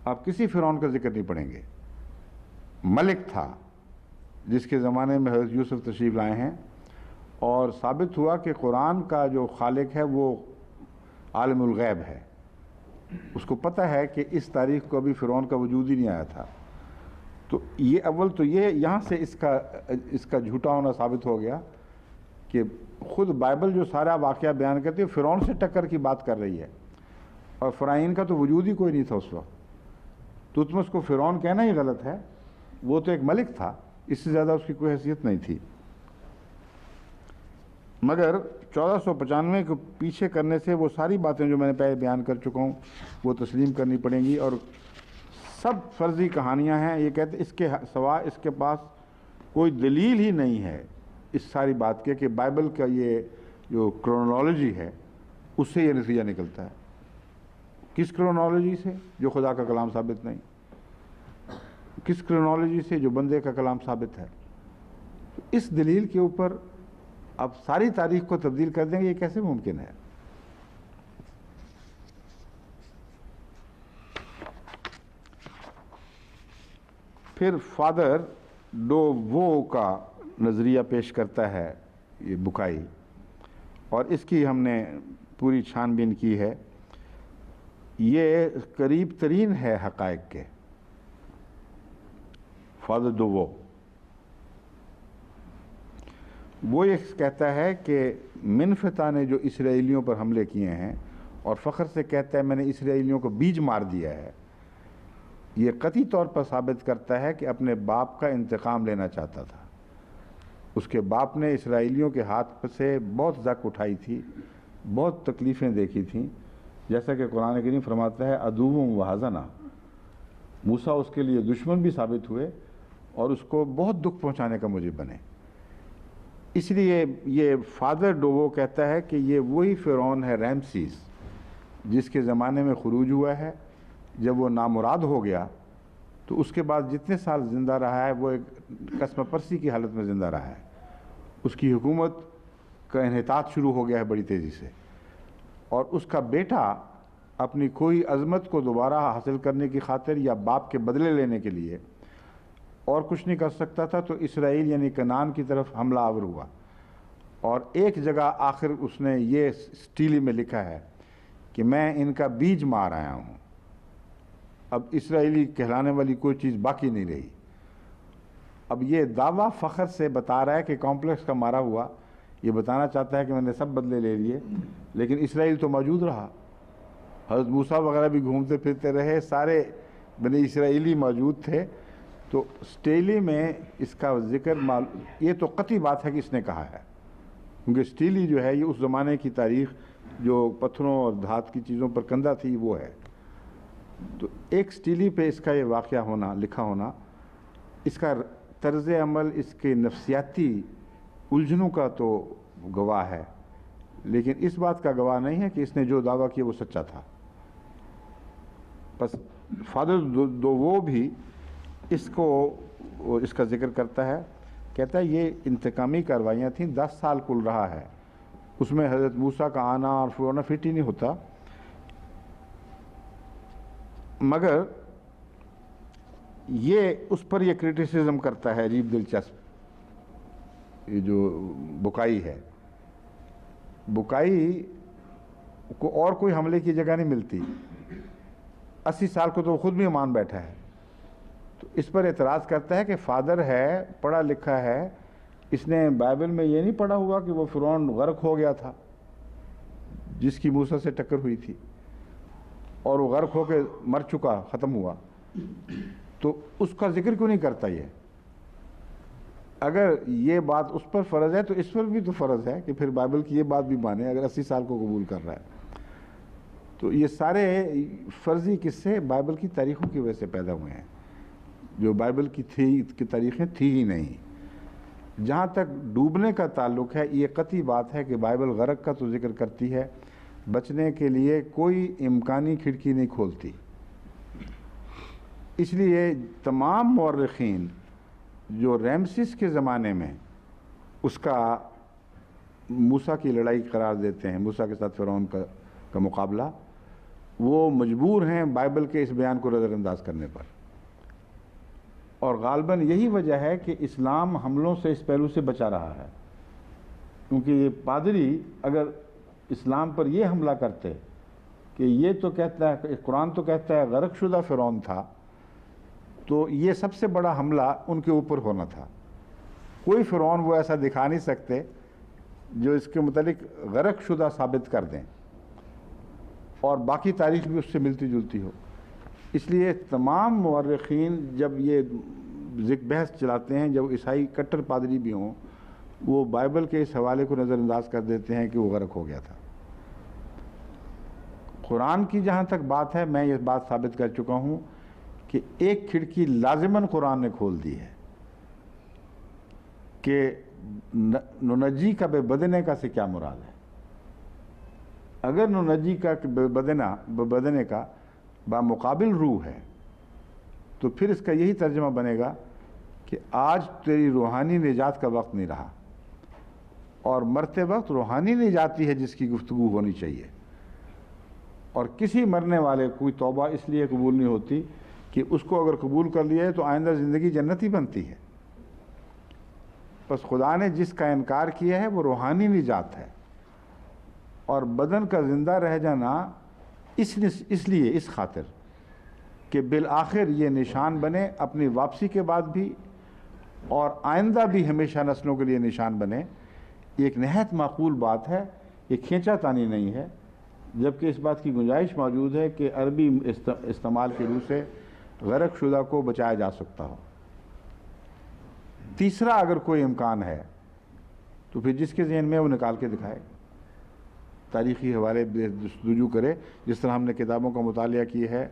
آپ کسی فرعون کا ذکر نہیں پڑھیں گے، ملک تھا جس کے زمانے میں حضرت یوسف تشریف لائے ہیں، اور ثابت ہوا کہ قرآن کا جو خالق ہے وہ عالم الغیب ہے، اس کو پتہ ہے کہ اس تاریخ کو ابھی فرعون کا وجود ہی نہیں آیا تھا۔ تو یہ اول تو یہ یہاں سے اس کا جھوٹا ہونا ثابت ہو گیا کہ خود بائبل جو سارا واقعہ بیان کرتی ہے فرعون سے ٹکر کی بات کر رہی ہے، اور فرعون کا تو وجود ہی کوئی نہیں تھا اس وقت، تو تم اس کو فرعون کہنا ہی غلط ہے، وہ تو ایک ملک تھا، اس سے زیادہ اس کی کوئی حیثیت نہیں تھی۔ مگر 1495 کو پیچھے کرنے سے وہ ساری باتیں جو میں نے پہلے بیان کر چکا ہوں وہ تسلیم کرنی پڑیں گی، اور سب فرضی کہانیاں ہیں۔ یہ کہتے ہیں اس کے سوا اس کے پاس کوئی دلیل ہی نہیں ہے اس ساری بات کے کہ بائبل کا یہ جو کرونالوجی ہے اس سے یہ نتیجہ نکلتا ہے۔ کس کرونالوجی سے؟ جو خدا کا کلام ثابت نہیں۔ کس کرونالوجی سے؟ جو بندے کا کلام ثابت ہے۔ اس دلیل کے اوپر اب ساری تاریخ کو تبدیل کر دیں گے، یہ کیسے ممکن ہے؟ پھر فادر ڈو وو کا نظریہ پیش کرتا ہے یہ بکائی، اور اس کی ہم نے پوری چھان بین کی ہے۔ یہ قریب ترین ہے حقائق کے، فادر ڈو وو۔ وہ یہ کہتا ہے کہ منفتح نے جو اسرائیلیوں پر حملے کیے ہیں اور فخر سے کہتا ہے میں نے اسرائیلیوں کو بیج مار دیا ہے، یہ قطعی طور پر ثابت کرتا ہے کہ اپنے باپ کا انتقام لینا چاہتا تھا۔ اس کے باپ نے اسرائیلیوں کے ہاتھ سے بہت زک اٹھائی تھی، بہت تکلیفیں دیکھی تھیں، جیسا کہ قرآن کریم فرماتا ہے عدو و حزنا، موسیٰ اس کے لیے دشمن بھی ثابت ہوئے اور اس کو بہت دکھ پہنچانے کا موجب بنے۔ اس لیے یہ فادر ڈوو کہتا ہے کہ یہ وہی فرعون ہے رامسیس جس کے زمانے میں خروج ہوا ہے۔ جب وہ نامراد ہو گیا تو اس کے بعد جتنے سال زندہ رہا ہے وہ ایک قسم پرسی کی حالت میں زندہ رہا ہے۔ اس کی حکومت کا انحطاط شروع ہو گیا ہے بڑی تیزی سے، اور اس کا بیٹا اپنی کوئی عظمت کو دوبارہ حاصل کرنے کی خاطر یا باپ کے بدلے لینے کے لیے اور کچھ نہیں کر سکتا تھا، تو اسرائیل یعنی کنعان کی طرف حملہ آور ہوا، اور ایک جگہ آخر اس نے یہ سٹیلی میں لکھا ہے کہ میں ان کا بیج مار آیا ہوں۔ اب اسرائیلی کہلانے والی کوئی چیز باقی نہیں رہی۔ اب یہ دعویٰ فخر سے بتا رہا ہے کہ کمپلیکس کا مارا ہوا، یہ بتانا چاہتا ہے کہ میں نے سب بدلے لے لیے، لیکن اسرائیل تو موجود رہا، حضرت موسیٰ وغیرہ بھی گھومتے پھرتے رہے، سارے بنی اسرائیلی موجود تھے۔ تو سٹیلی میں اس کا ذکر یہ تو قطعی بات ہے کہ اس نے کہا ہے، کیونکہ سٹیلی جو ہے یہ اس زمانے کی تاریخ جو پتھروں اور دھات کی چیزوں پر کندہ تھی وہ ہے۔ تو ایک سٹیلی پہ اس کا یہ واقعہ ہونا، لکھا ہونا، اس کا طرز عمل، اس کے نفسیاتی الجھنوں کا تو گواہ ہے، لیکن اس بات کا گواہ نہیں ہے کہ اس نے جو دعویٰ کیا وہ سچا تھا۔ بس فادر دو وہ بھی اس کا ذکر کرتا ہے، کہتا ہے یہ انتقامی کاروائیاں تھیں، 10 سال کل رہا ہے، اس میں حضرت موسیٰ کا آنا اور فرعون فٹ ہی نہیں ہوتا۔ مگر یہ اس پر یہ کرٹیسزم کرتا ہے عجیب دلچسپ، یہ جو بکائی ہے، بکائی کو اور کوئی حملے کی جگہ نہیں ملتی، 80 سال کو تو خود بھی مان بیٹھا ہے۔ تو اس پر اعتراض کرتا ہے کہ فادر ہے، پڑھا لکھا ہے، اس نے بائبل میں یہ نہیں پڑھا ہوا کہ وہ فرعون غرق ہو گیا تھا جس کی موسیٰ سے ٹکر ہوئی تھی، اور وہ غرق ہو کے مر چکا، ختم ہوا، تو اس کا ذکر کیوں نہیں کرتا؟ یہ اگر یہ بات اس پر فرض ہے تو اس پر بھی تو فرض ہے کہ پھر بائبل کی یہ بات بھی مانے، اگر 80 سال کو قبول کر رہا ہے۔ تو یہ سارے فرضی قصے بائبل کی تاریخوں کی وجہ سے پیدا ہوئے ہیں، جو بائبل کی تاریخیں تھی ہی نہیں۔ جہاں تک ڈوبنے کا تعلق ہے، یہ قطعی بات ہے کہ بائبل غرق کا تو ذکر کرتی ہے، بچنے کے لیے کوئی امکانی کھڑکی نہیں کھولتی۔ اس لیے تمام مورخین جو ریمسس کے زمانے میں اس کا موسیٰ کی لڑائی قرار دیتے ہیں، موسیٰ کے ساتھ فرعون کا مقابلہ، وہ مجبور ہیں بائبل کے اس بیان کو نظر انداز کرنے پر۔ اور غالباً یہی وجہ ہے کہ اسلام حملوں سے اس پہلو سے بچا رہا ہے، کیونکہ یہ پادری اگر اسلام پر یہ حملہ کرتے کہ یہ تو کہتا ہے، قرآن تو کہتا ہے غرق شدہ فرعون تھا، تو یہ سب سے بڑا حملہ ان کے اوپر ہونا تھا۔ کوئی فرعون وہ ایسا دکھا نہیں سکتے جو اس کے متعلق غرق شدہ ثابت کر دیں اور باقی تاریخ بھی اس سے ملتی جلتی ہو۔ اس لیے تمام مورخین جب یہ بحث چلاتے ہیں، جب عیسائی کٹر پادری بھی ہوں، وہ بائبل کے اس حوالے کو نظر انداز کر دیتے ہیں کہ وہ غرق ہو گیا تھا۔ قرآن کی جہاں تک بات ہے، میں یہ بات ثابت کر چکا ہوں کہ ایک کھڑکی لازماً قرآن نے کھول دی ہے کہ ننجی کا بے بدنے کا سے کیا مراد ہے۔ اگر ننجی کا بے بدنے کا بامقابل روح ہے تو پھر اس کا یہی ترجمہ بنے گا کہ آج تیری روحانی نجات کا وقت نہیں رہا، اور مرتے وقت روحانی نجات ہی ہے جس کی گفتگو ہونی چاہیے۔ اور کسی مرنے والے کوئی توبہ اس لیے قبول نہیں ہوتی کہ اس کو اگر قبول کر لیا ہے تو آئندہ زندگی جنت ہی بنتی ہے۔ بس خدا نے جس کا انکار کیا ہے وہ روحانی نجات ہے، اور بدن کا زندہ رہ جانا اس لیے اس خاطر کہ بالآخر یہ نشان بنے اپنی واپسی کے بعد بھی، اور آئندہ بھی ہمیشہ نسلوں کے لیے نشان بنے۔ یہ ایک نہایت معقول بات ہے، یہ کھینچا تانی نہیں ہے، جبکہ اس بات کی گنجائش موجود ہے کہ عربی استعمال کے روح سے غرق شدہ کو بچایا جا سکتا ہو۔ تیسرا اگر کوئی امکان ہے تو پھر جس کے ذہن میں وہ نکال کے دکھائے، تاریخی حوالے جستجو کرے، جس طرح ہم نے کتابوں کا مطالعہ کی ہے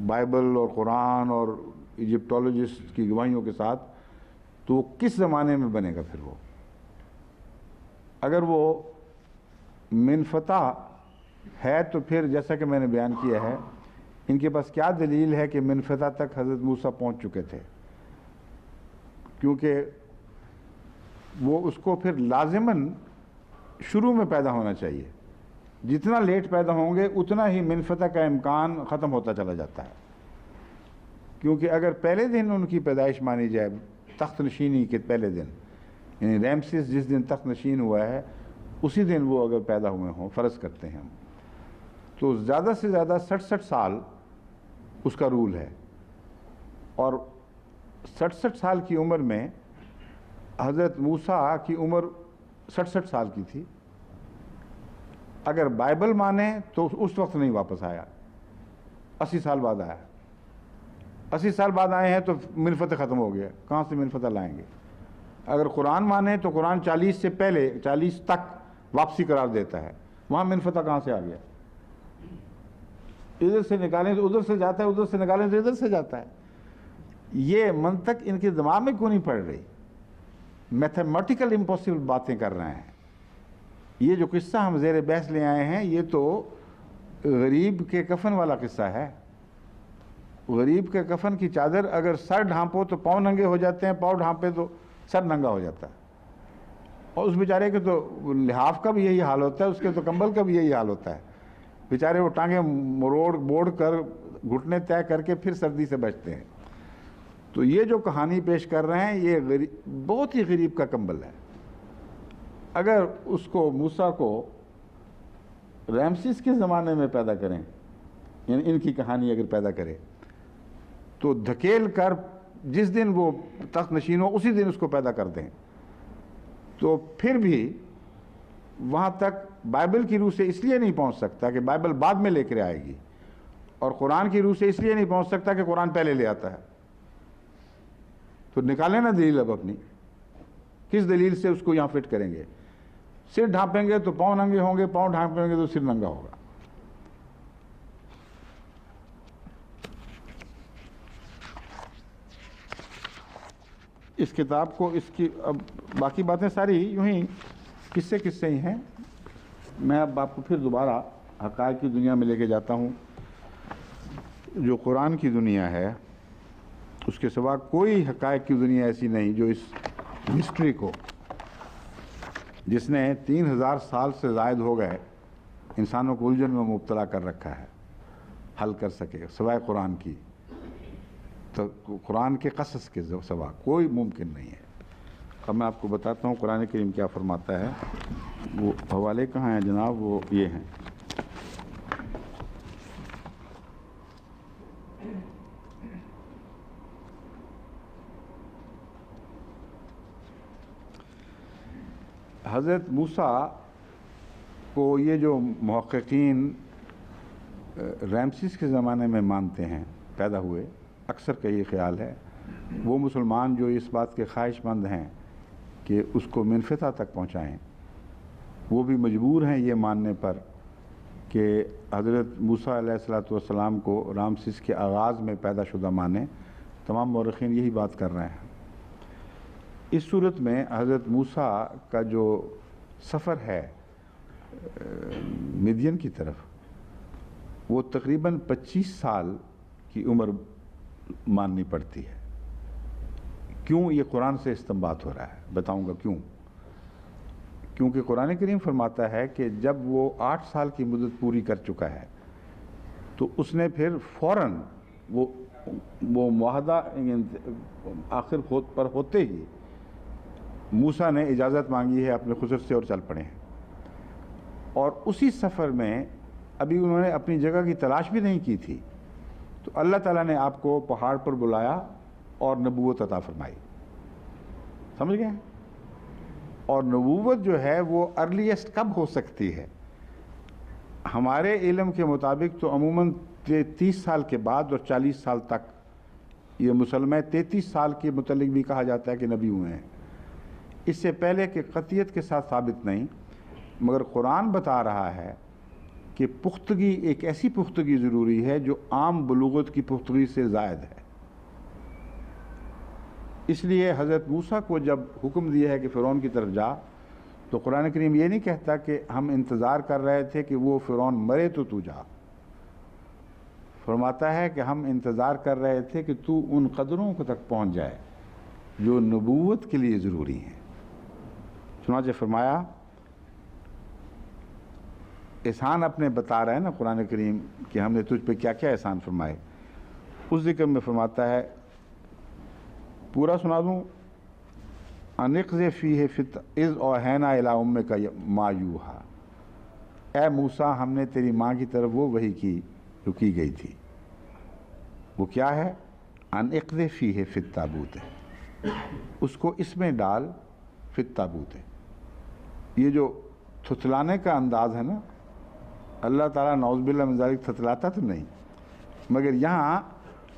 بائبل اور قرآن اور ایجپٹولوجسٹ کی گواہیوں کے ساتھ، تو وہ کس زمانے میں بنے گا۔ پھر وہ اگر وہ منفتح ہے تو پھر جیسا کہ میں نے بیان کیا ہے، ان کے پاس کیا دلیل ہے کہ منفتح تک حضرت موسیٰ پہنچ چکے تھے، کیونکہ وہ اس کو پھر لازماً شروع میں پیدا ہونا چاہیے۔ جتنا لیٹ پیدا ہوں گے اتنا ہی منفتح کا امکان ختم ہوتا چلا جاتا ہے، کیونکہ اگر پہلے دن ان کی پیدائش مانی جائے، تخت نشینی کے پہلے دن، یعنی ریمسس جس دن تخت نشین ہوا ہے اسی دن وہ اگر پیدا ہوئے ہوں، فرض کرتے ہیں ہم، تو زیادہ سے زیادہ 67 سال اس کا رول ہے، اور 67 سال کی عمر میں حضرت موسیٰ کی عمر 67 سال کی تھی۔ اگر بائبل مانے تو اس وقت نہیں واپس آیا، 80 سال بعد آیا۔ 80 سال بعد آئے ہیں تو منفتح ختم ہو گیا، کہاں سے منفتح لائیں گے؟ اگر قرآن مانے تو قرآن 40 سے پہلے 40 تک واپسی قرار دیتا ہے، وہاں منفتح کہاں سے آ گیا؟ ادھر سے نکالیں تو ادھر سے جاتا ہے، ادھر سے نکالیں تو ادھر سے جاتا ہے۔ یہ منطق ان کے دماغ میں کیوں نہیں پڑ رہی؟ میتھمیٹیکل امپاسبل باتیں کر رہے ہیں۔ یہ جو قصہ ہم زیر بحث لے آئے ہیں یہ تو غریب کے کفن والا قصہ ہے۔ غریب کے کفن کی چادر اگر سر ڈھانپو تو پاؤں ننگے ہو جاتے ہیں، پاؤں ڈھانپے تو سر ننگا ہو جاتا ہے، اور اس بیچارے کے تو لحاف کا بھی یہی حال ہوتا ہے، اس کے تو کمبل کا بھی یہی حال ہوتا ہے۔ بیچارے وہ ٹانگیں موڑ کر گھٹنے طے کر کے پھر سردی سے بچتے ہیں۔ تو یہ جو کہانی پیش کر رہے ہیں یہ بہت ہی غریب کا کمبل ہے۔ اگر اس کو موسیٰ کو ریمسس کے زمانے میں پیدا کریں، یعنی ان کی کہانی اگر پیدا کرے، تو دھکیل کر جس دن وہ تخت نشین ہو اسی دن اس کو پیدا کر دیں، تو پھر بھی وہاں تک بائبل کی روح سے اس لیے نہیں پہنچ سکتا کہ بائبل بعد میں لے کر آئے گی، اور قرآن کی روح سے اس لیے نہیں پہنچ سکتا کہ قرآن پہلے لے آتا ہے۔ تو نکالیں نا دلیل اب اپنی، کس دلیل سے اس کو یہاں فٹ کریں گے؟ سر ڈھانپیں گے تو پاؤں ننگے ہوں گے، پاؤں ڈھانپیں گے تو سر ننگا ہوگا۔ اس کتاب کو اس کی اب باقی باتیں ساری یوں ہی قصے ہی ہیں. میں اب آپ کو پھر دوبارہ حقائق کی دنیا میں لے کے جاتا ہوں. جو قرآن کی دنیا ہے اس کے سوا کوئی حقائق کی دنیا ایسی نہیں جو اس ہسٹری کو، جس نے 3000 سال سے زائد ہو گئے انسانوں کو الجھن میں مبتلا کر رکھا ہے، حل کر سکے سوائے قرآن کی. تو قرآن کے قصص کے سوا کوئی ممکن نہیں ہے. اب میں آپ کو بتاتا ہوں قرآن کریم کیا فرماتا ہے. وہ حوالے کہاں ہیں جناب؟ وہ یہ ہیں. حضرت موسیٰ کو یہ جو محققین رامسیس کے زمانے میں مانتے ہیں پیدا ہوئے، اکثر کا یہ خیال ہے، وہ مسلمان جو اس بات کے خواہش مند ہیں کہ اس کو منفتح تک پہنچائیں، وہ بھی مجبور ہیں یہ ماننے پر کہ حضرت موسیٰ علیہ السلام کو رامسیس کے آغاز میں پیدا شدہ مانیں. تمام مورخین یہی بات کر رہے ہیں. اس صورت میں حضرت موسیٰ کا جو سفر ہے مدین کی طرف، وہ تقریباً 25 سال کی عمر ماننی پڑتی ہے. کیوں؟ یہ قرآن سے استنباط ہو رہا ہے. بتاؤں گا کیوں. کیونکہ قرآن کریم فرماتا ہے کہ جب وہ 8 سال کی مدت پوری کر چکا ہے تو اس نے پھر فوراً وہ معاہدہ آخر پر ہوتے ہی موسیٰ نے اجازت مانگی ہے اپنے خضر سے اور چل پڑے ہیں. اور اسی سفر میں ابھی انہوں نے اپنی جگہ کی تلاش بھی نہیں کی تھی تو اللہ تعالیٰ نے آپ کو پہاڑ پر بلایا اور نبوت عطا فرمائی. سمجھ گئے؟ اور نبوت جو ہے وہ ارلیسٹ کب ہو سکتی ہے؟ ہمارے علم کے مطابق تو عموماً 30 سال کے بعد اور 40 سال تک. یہ مسلمہ 33 سال کے متعلق بھی کہا جاتا ہے کہ نبی ہوئے ہیں. اس سے پہلے کہ قطعیت کے ساتھ ثابت نہیں، مگر قرآن بتا رہا ہے کہ پختگی، ایک ایسی پختگی ضروری ہے جو عام بلوغت کی پختگی سے زائد ہے. اس لیے حضرت موسیٰ کو جب حکم دیا ہے کہ فرعون کی طرف جا، تو قرآن کریم یہ نہیں کہتا کہ ہم انتظار کر رہے تھے کہ وہ فرعون مرے تو جا. فرماتا ہے کہ ہم انتظار کر رہے تھے کہ تو ان قدروں کو تک پہنچ جائے جو نبوت کے لیے ضروری ہیں. چنانچہ فرمایا، احسان اپنے بتا رہا ہے نا قرآن کریم کہ ہم نے تجھ پہ کیا کیا احسان فرمائے. اس ذکر میں فرماتا ہے، پورا سنا دوں، انقذ فیہ اذ اوحینا الی امک ما یوحی. اے موسیٰ، ہم نے تیری ماں کی طرف وہ وحی کی جو کی گئی تھی. وہ کیا ہے؟ انقذ فیہ فی التابوت. اس کو اس میں ڈال، فی التابوت. یہ جو تھتلانے کا انداز ہے نا، اللہ تعالیٰ نعوذ باللہ من ذالک تھتلاتا تو نہیں، مگر یہاں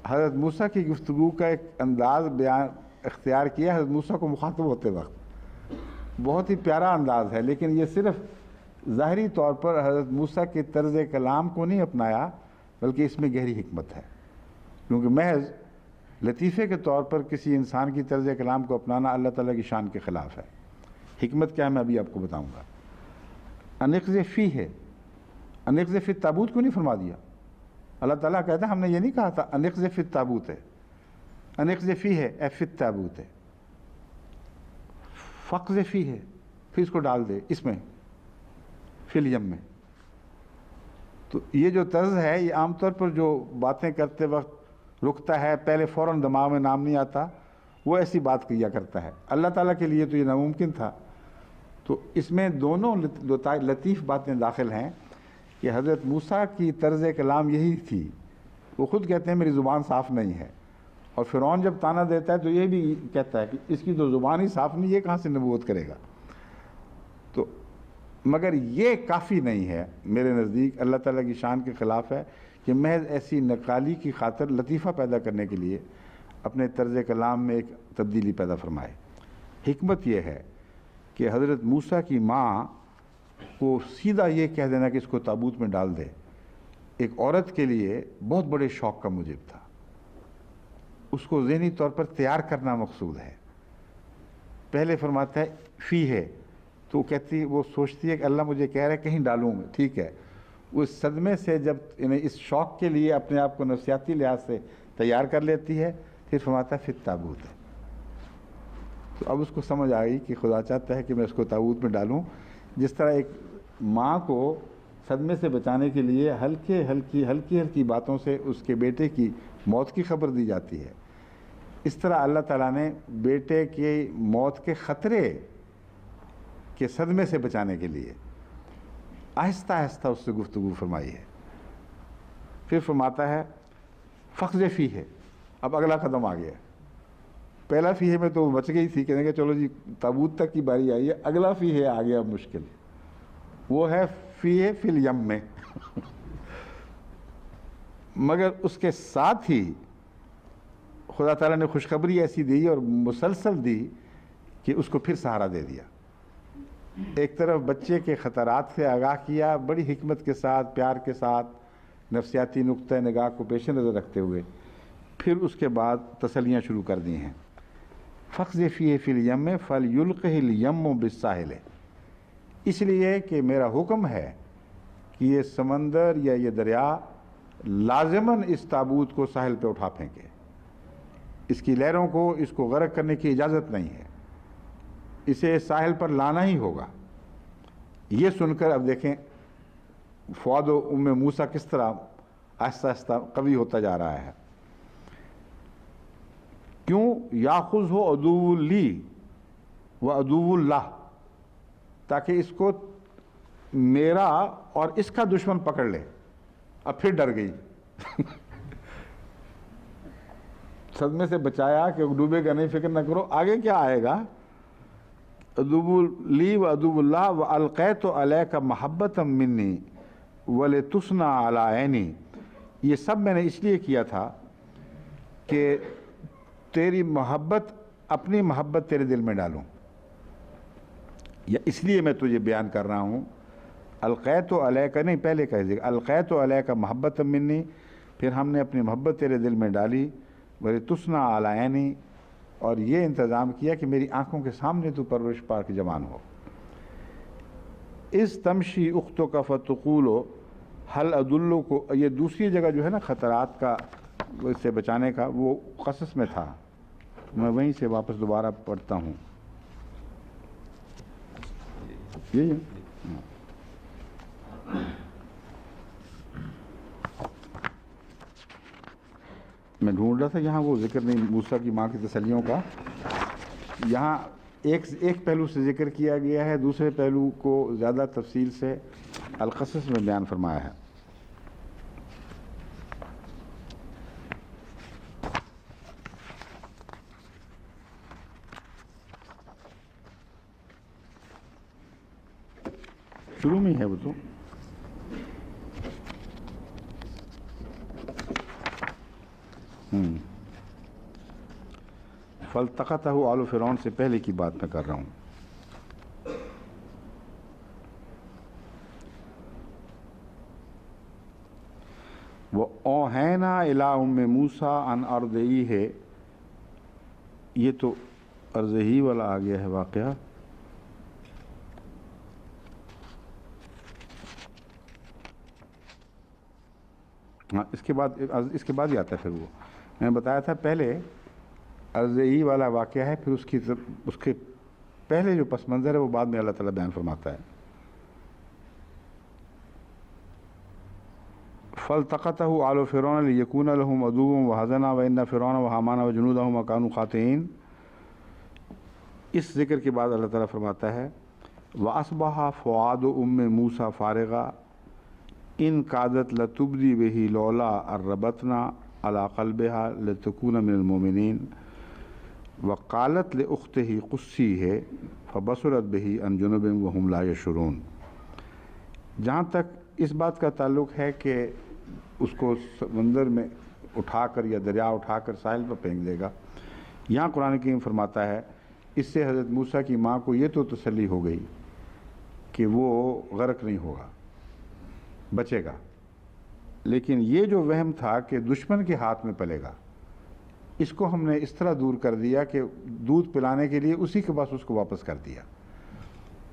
حضرت موسیٰ کی گفتگو کا ایک انداز بیان اختیار کیا حضرت موسیٰ کو مخاطب ہوتے وقت. بہت ہی پیارا انداز ہے، لیکن یہ صرف ظاہری طور پر حضرت موسیٰ کے طرز کلام کو نہیں اپنایا، بلکہ اس میں گہری حکمت ہے. کیونکہ محض لطیفے کے طور پر کسی انسان کی طرز کلام کو اپنانا اللہ تعالیٰ کی شان کے خلاف ہے. حکمت کیا ہے میں ابھی آپ کو بتاؤں گا. انقذ فی ہے، انقذ فی التابوت کیوں نہیں فرما دیا؟ اللہ تعالیٰ کہتا ہے ہم نے یہ نہیں کہا تھا انقذ فی التابوت ہے، انقذ فی ہے اے فی التابوت ہے، فقذ فی ہے، پھر اس کو ڈال دے اس میں فی الیم میں. تو یہ جو طرز ہے یہ عام طور پر جو باتیں کرتے وقت رکتا ہے، پہلے فوراً دماغ میں نام نہیں آتا، وہ ایسی بات کیا کرتا ہے. اللہ تعالیٰ کے لیے تو یہ ناممکن تھا. تو اس میں دونوں لطیف باتیں داخل ہیں کہ حضرت موسیٰ کی طرز کلام یہی تھی. وہ خود کہتے ہیں میری زبان صاف نہیں ہے، اور فرعون جب طعنہ دیتا ہے تو یہ بھی کہتا ہے کہ اس کی تو زبان ہی صاف نہیں، یہ کہاں سے نبوت کرے گا. تو مگر یہ کافی نہیں ہے میرے نزدیک، اللہ تعالیٰ کی شان کے خلاف ہے کہ محض ایسی نقالی کی خاطر لطیفہ پیدا کرنے کے لیے اپنے طرز کلام میں ایک تبدیلی پیدا فرمائے. حکمت یہ ہے کہ حضرت موسیٰ کی ماں کو سیدھا یہ کہہ دینا کہ اس کو تابوت میں ڈال دے، ایک عورت کے لیے بہت بڑے شوق کا موجب تھا. اس کو ذہنی طور پر تیار کرنا مقصود ہے. پہلے فرماتا ہے فی ہے، تو کہتی وہ سوچتی ہے کہ اللہ مجھے کہہ رہا ہے کہیں ڈالوں میں، ٹھیک ہے. اس صدمے سے جب اس شوق کے لیے اپنے آپ کو نفسیاتی لحاظ سے تیار کر لیتی ہے، پھر فرماتا ہے پھر تابوت ہے. تو اب اس کو سمجھ آئی کہ خدا چاہتا ہے کہ میں اس کو تابوت میں ڈالوں. جس طرح ایک ماں کو صدمے سے بچانے کے لیے ہلکی باتوں سے اس کے بیٹے کی موت کی خبر دی جاتی ہے، اس طرح اللہ تعالیٰ نے بیٹے کی موت کے خطرے کے صدمے سے بچانے کے لیے آہستہ آہستہ اس سے گفتگو فرمائی ہے. پھر فرماتا ہے فخذ فی ہے. اب اگلا قدم آ گیا. پہلا فی ہے میں تو بچ گئی تھی، کہنے کہ چلو جی تابوت تک کی باری آئی ہے، اگلا فی ہے آ گیا مشکل. وہ ہے فی ہے فی الیم میں. مگر اس کے ساتھ ہی خدا تعالیٰ نے خوشخبری ایسی دی اور مسلسل دی کہ اس کو پھر سہارا دے دیا. ایک طرف بچے کے خطرات سے آگاہ کیا، بڑی حکمت کے ساتھ، پیار کے ساتھ، نفسیاتی نقطہ نگاہ کو پیش نظر رکھتے ہوئے. پھر اس کے بعد تسلیاں شروع کر دی ہیں. فخذ فی الیم فلیلقہ الیم بالساحل، اس لیے کہ میرا حکم ہے کہ یہ سمندر یا یہ دریا لازماً اس تابوت کو ساحل پہ اٹھا پھینکے. اس کی لہروں کو اس کو غرق کرنے کی اجازت نہیں ہے، اسے ساحل پر لانا ہی ہوگا. یہ سن کر اب دیکھیں فؤاد و ام موسیٰ کس طرح آہستہ آہستہ قوی ہوتا جا رہا ہے. کیوں؟ یاخذہ عدو لی و عدو اللہ، تاکہ اس کو میرا اور اس کا دشمن پکڑ لے. اب پھر ڈر گئی. صدمے سے بچایا کہ ڈوبے گا نہیں، فکر نہ کرو، آگے کیا آئے گا. عدو لی و عدو اللہ و القیت علیک محبتا منی ولتصنع علی عینی. یہ سب میں نے اس لیے کیا تھا کہ تیری محبت، اپنی محبت تیرے دل میں ڈالوں، یا اس لیے میں تجھے بیان کر رہا ہوں. القیت علیک نہیں، پہلے کہہ دے گا القیت علیک محبتا منی، پھر ہم نے اپنی محبت تیرے دل میں ڈالی. ولتصنع علی عینی، اور یہ انتظام کیا کہ میری آنکھوں کے سامنے تو پرورش پا کے جوان ہو. اس تمشی اختک فتقول حل ادلو کو، یہ دوسری جگہ جو ہے نا خطرات کا اس سے بچانے کا، وہ قصص میں تھا. میں وہیں سے واپس دوبارہ پڑھتا ہوں. یہی ہے. میں ڈھونڈ رہا تھا یہاں وہ ذکر نہیں موسیٰ کی ماں کی تسلیوں کا. یہاں ایک پہلو سے ذکر کیا گیا ہے، دوسرے پہلو کو زیادہ تفصیل سے القصص میں بیان فرمایا ہے. شروع میں ہے وہ تو. فالتقطہ آل فرعون سے پہلے کی بات میں کر رہا ہوں. وَأَوْحَيْنَا إِلَىٰ أُمِّ مُوسَىٰ أَنْ أَرْضِعِيهِ، یہ تو ارضعی والا آ گیا ہے واقعہ. ہاں اس کے بعد ہی آتا ہے. پھر وہ میں نے بتایا تھا پہلے ارضعی والا واقعہ ہے، پھر اس کے پہلے جو پس منظر ہے وہ بعد میں اللہ تعالیٰ بیان فرماتا ہے. فَالْتَقَطَهُ آلُ فِرْعَوْنَ لِيَكُونَ لَهُمْ عَدُوًّا وَحَزَنًا وَإِنَّ فِرْعَوْنَ وَحَامَانَ وَجُنُودَهُمَا كَانُوا خَاطِئِينَ. اس ذکر کے بعد اللہ تعالیٰ فرماتا ہے وَأَصْبَحَ فُؤَادُ أُمِّ مُوسَىٰ فَارِغًا إِنْ كَادَتْ لَتُبْدِي بِهِ لَوْلَا أَن رَّبَطْنَا عَلَىٰ قَلْبِهَا لِتَكُونَ مِنَ الْمُؤْمِنِينَ وَقَالَتْ لِأُخْتِهِ قُصِّيهِ فَبَصُرَتْ بِهِ عَن جُنُبٍ وَهُمْ لَا يَشْعُرُونَ. جہاں تک اس بات کا تعلق ہے کہ اس کو سمندر میں اٹھا کر یا دریا اٹھا کر ساحل پر پھینک دے گا، یہاں قرآن کریم فرماتا ہے اس سے حضرت موسیٰ کی ماں کو یہ تو تسلی ہو گئی کہ وہ غرق نہیں ہوگا، بچے گا. لیکن یہ جو وہم تھا کہ دشمن کے ہاتھ میں پلے گا، اس کو ہم نے اس طرح دور کر دیا کہ دودھ پلانے کے لیے اسی کے پاس اس کو واپس کر دیا،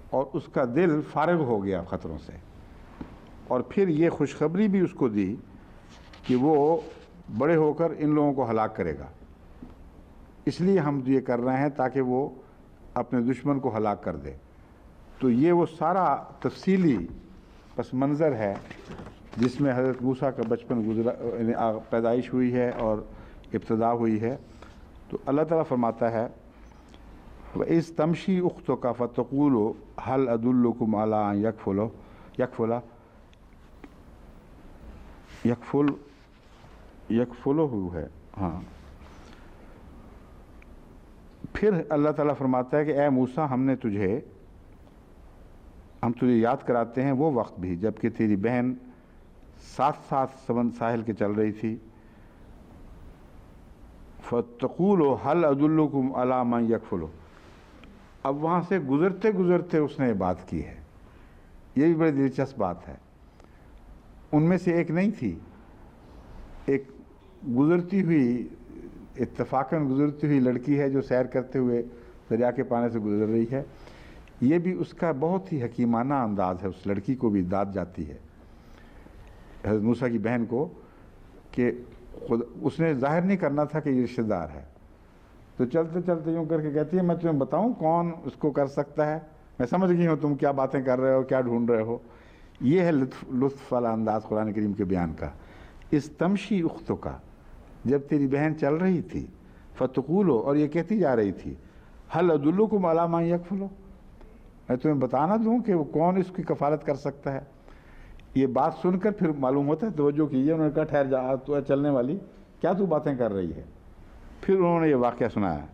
اور اس کا دل فارغ ہو گیا خطروں سے، اور پھر یہ خوشخبری بھی اس کو دی کہ وہ بڑے ہو کر ان لوگوں کو ہلاک کرے گا، اس لیے ہم یہ کر رہے ہیں تاکہ وہ اپنے دشمن کو ہلاک کر دے۔ تو یہ وہ سارا تفصیلی پس منظر ہے جس میں حضرت موسیٰ کا بچپن گزرا، پیدائش ہوئی ہے اور ابتدا ہوئی ہے۔ تو اللہ تعالیٰ فرماتا ہے وَإِذْ تَمْشِي أُخْتُكَ فَتَقُولُ هَلْ أَدُلُّكُمْ عَلَىٰ أَن يَكْفُلُهُ ہے، ہاں۔ پھر اللہ تعالیٰ فرماتا ہے کہ اے موسیٰ ہم تجھے یاد کراتے ہیں وہ وقت بھی جب کہ تیری بہن ساتھ ساتھ ساحل کے چل رہی تھی۔ فَتَقُولُ هَلْ أَدُلُّكُمْ عَلَىٰ مَن يَكْفُلُهُ، اب وہاں سے گزرتے گزرتے اس نے یہ بات کی ہے۔ یہ بھی بڑی دلچسپ بات ہے، ان میں سے ایک نہیں تھی، ایک گزرتی ہوئی، اتفاقاً گزرتی ہوئی لڑکی ہے جو سیر کرتے ہوئے دریا کے پانے سے گزر رہی ہے۔ یہ بھی اس کا بہت ہی حکیمانہ انداز ہے، اس لڑکی کو بھی داد جاتی ہے حضرت موسیٰ کی بہن کو، کہ اس نے ظاہر نہیں کرنا تھا کہ یہ رشتہ دار ہے، تو چلتے چلتے یوں کر کے کہتی ہے میں تمہیں بتاؤں کون اس کو کر سکتا ہے، میں سمجھ گئی ہوں تم کیا باتیں کر رہے ہو، کیا ڈھونڈ رہے ہو۔ یہ ہے لطف والا انداز قرآن کریم کے بیان کا۔ اس تمشی اختوں کا، جب تیری بہن چل رہی تھی، فتقولو، اور یہ کہتی جا رہی تھی هل ادلکم علی من یکفلو، میں تمہیں بتانا دوں کہ وہ کون اس کی کفالت کر سکتا ہے۔ یہ بات سن کر پھر معلوم ہوتا ہے توجہ کیجیے، انہوں نے کہا ٹھہر جا، تو چلنے والی کیا تو باتیں کر رہی ہے۔ پھر انہوں نے یہ واقعہ سنایا،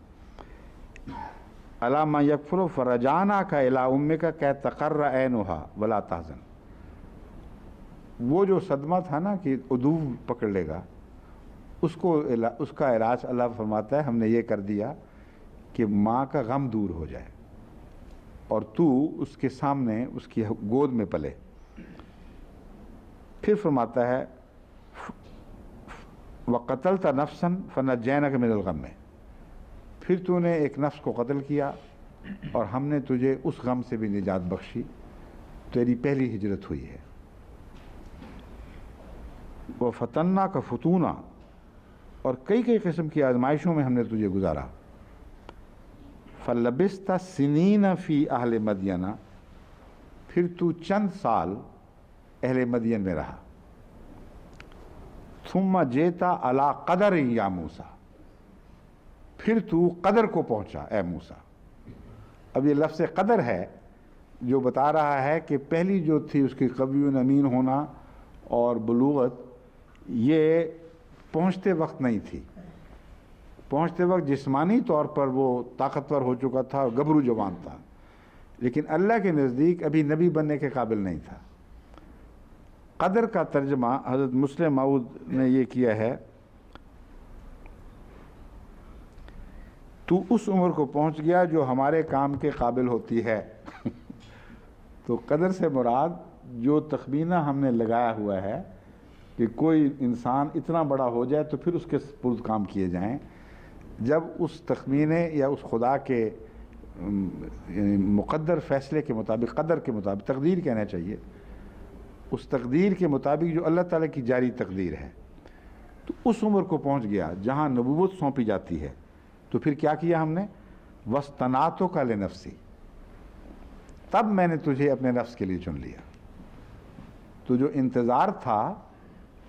علی من یکفلو فرجعناک الی امک کی تقر عینھا ولا تحزن۔ وہ جو صدمہ تھا نا کہ عدو پکڑ لے گا، اس کا علاج اللہ فرماتا ہے ہم نے یہ کر دیا کہ ماں کا غم دور ہو جائے اور تو اس کے سامنے اس کی گود میں پلے۔ پھر فرماتا ہے وَقَتَلْتَ نَفْسًا فَنَجَّيْنَاكَ مِنَ الْغَمِّ، پھر تو نے ایک نفس کو قتل کیا اور ہم نے تجھے اس غم سے بھی نجات بخشی۔ تیری پہلی ہجرت ہوئی ہے۔ وَفَتَنَّاكَ فُتُونًا، اور کئی کئی قسم کی آزمائشوں میں ہم نے تجھے گزارا۔ فَلَبِثْتَ سِنِينَ فِي أَهْلِ مَدْيَنَ، پھر تو چند سال اہل مدین میں رہا۔ ثُمَّ جِئْتَ عَلَىٰ قَدَرٍ يَا موسیٰ، پھر تو قدر کو پہنچا اے موسیٰ۔ اب یہ لفظ قدر ہے جو بتا رہا ہے کہ پہلی جو تھی اس کی قوی و امین ہونا اور بلوغت، یہ پہنچتے وقت نہیں تھی۔ پہنچتے وقت جسمانی طور پر وہ طاقتور ہو چکا تھا اور گبرو جوان تھا، لیکن اللہ کے نزدیک ابھی نبی بننے کے قابل نہیں تھا۔ قدر کا ترجمہ حضرت مسلم موعود نے یہ کیا ہے تو اس عمر کو پہنچ گیا جو ہمارے کام کے قابل ہوتی ہے۔ تو قدر سے مراد جو تخمینہ ہم نے لگایا ہوا ہے کہ کوئی انسان اتنا بڑا ہو جائے تو پھر اس کے سپرد کام کیے جائیں، جب اس تخمینے یا اس خدا کے مقدر فیصلے کے مطابق، قدر کے مطابق، تقدیر کہنا چاہیے، اس تقدیر کے مطابق جو اللہ تعالیٰ کی جاری تقدیر ہے، تو اس عمر کو پہنچ گیا جہاں نبوت سونپی جاتی ہے۔ تو پھر کیا کیا ہم نے؟ وَاسْتَنَعْتُكَ لِنَفْسِي، تب میں نے تجھے اپنے نفس کے لیے چن لیا۔ تو جو انتظار تھا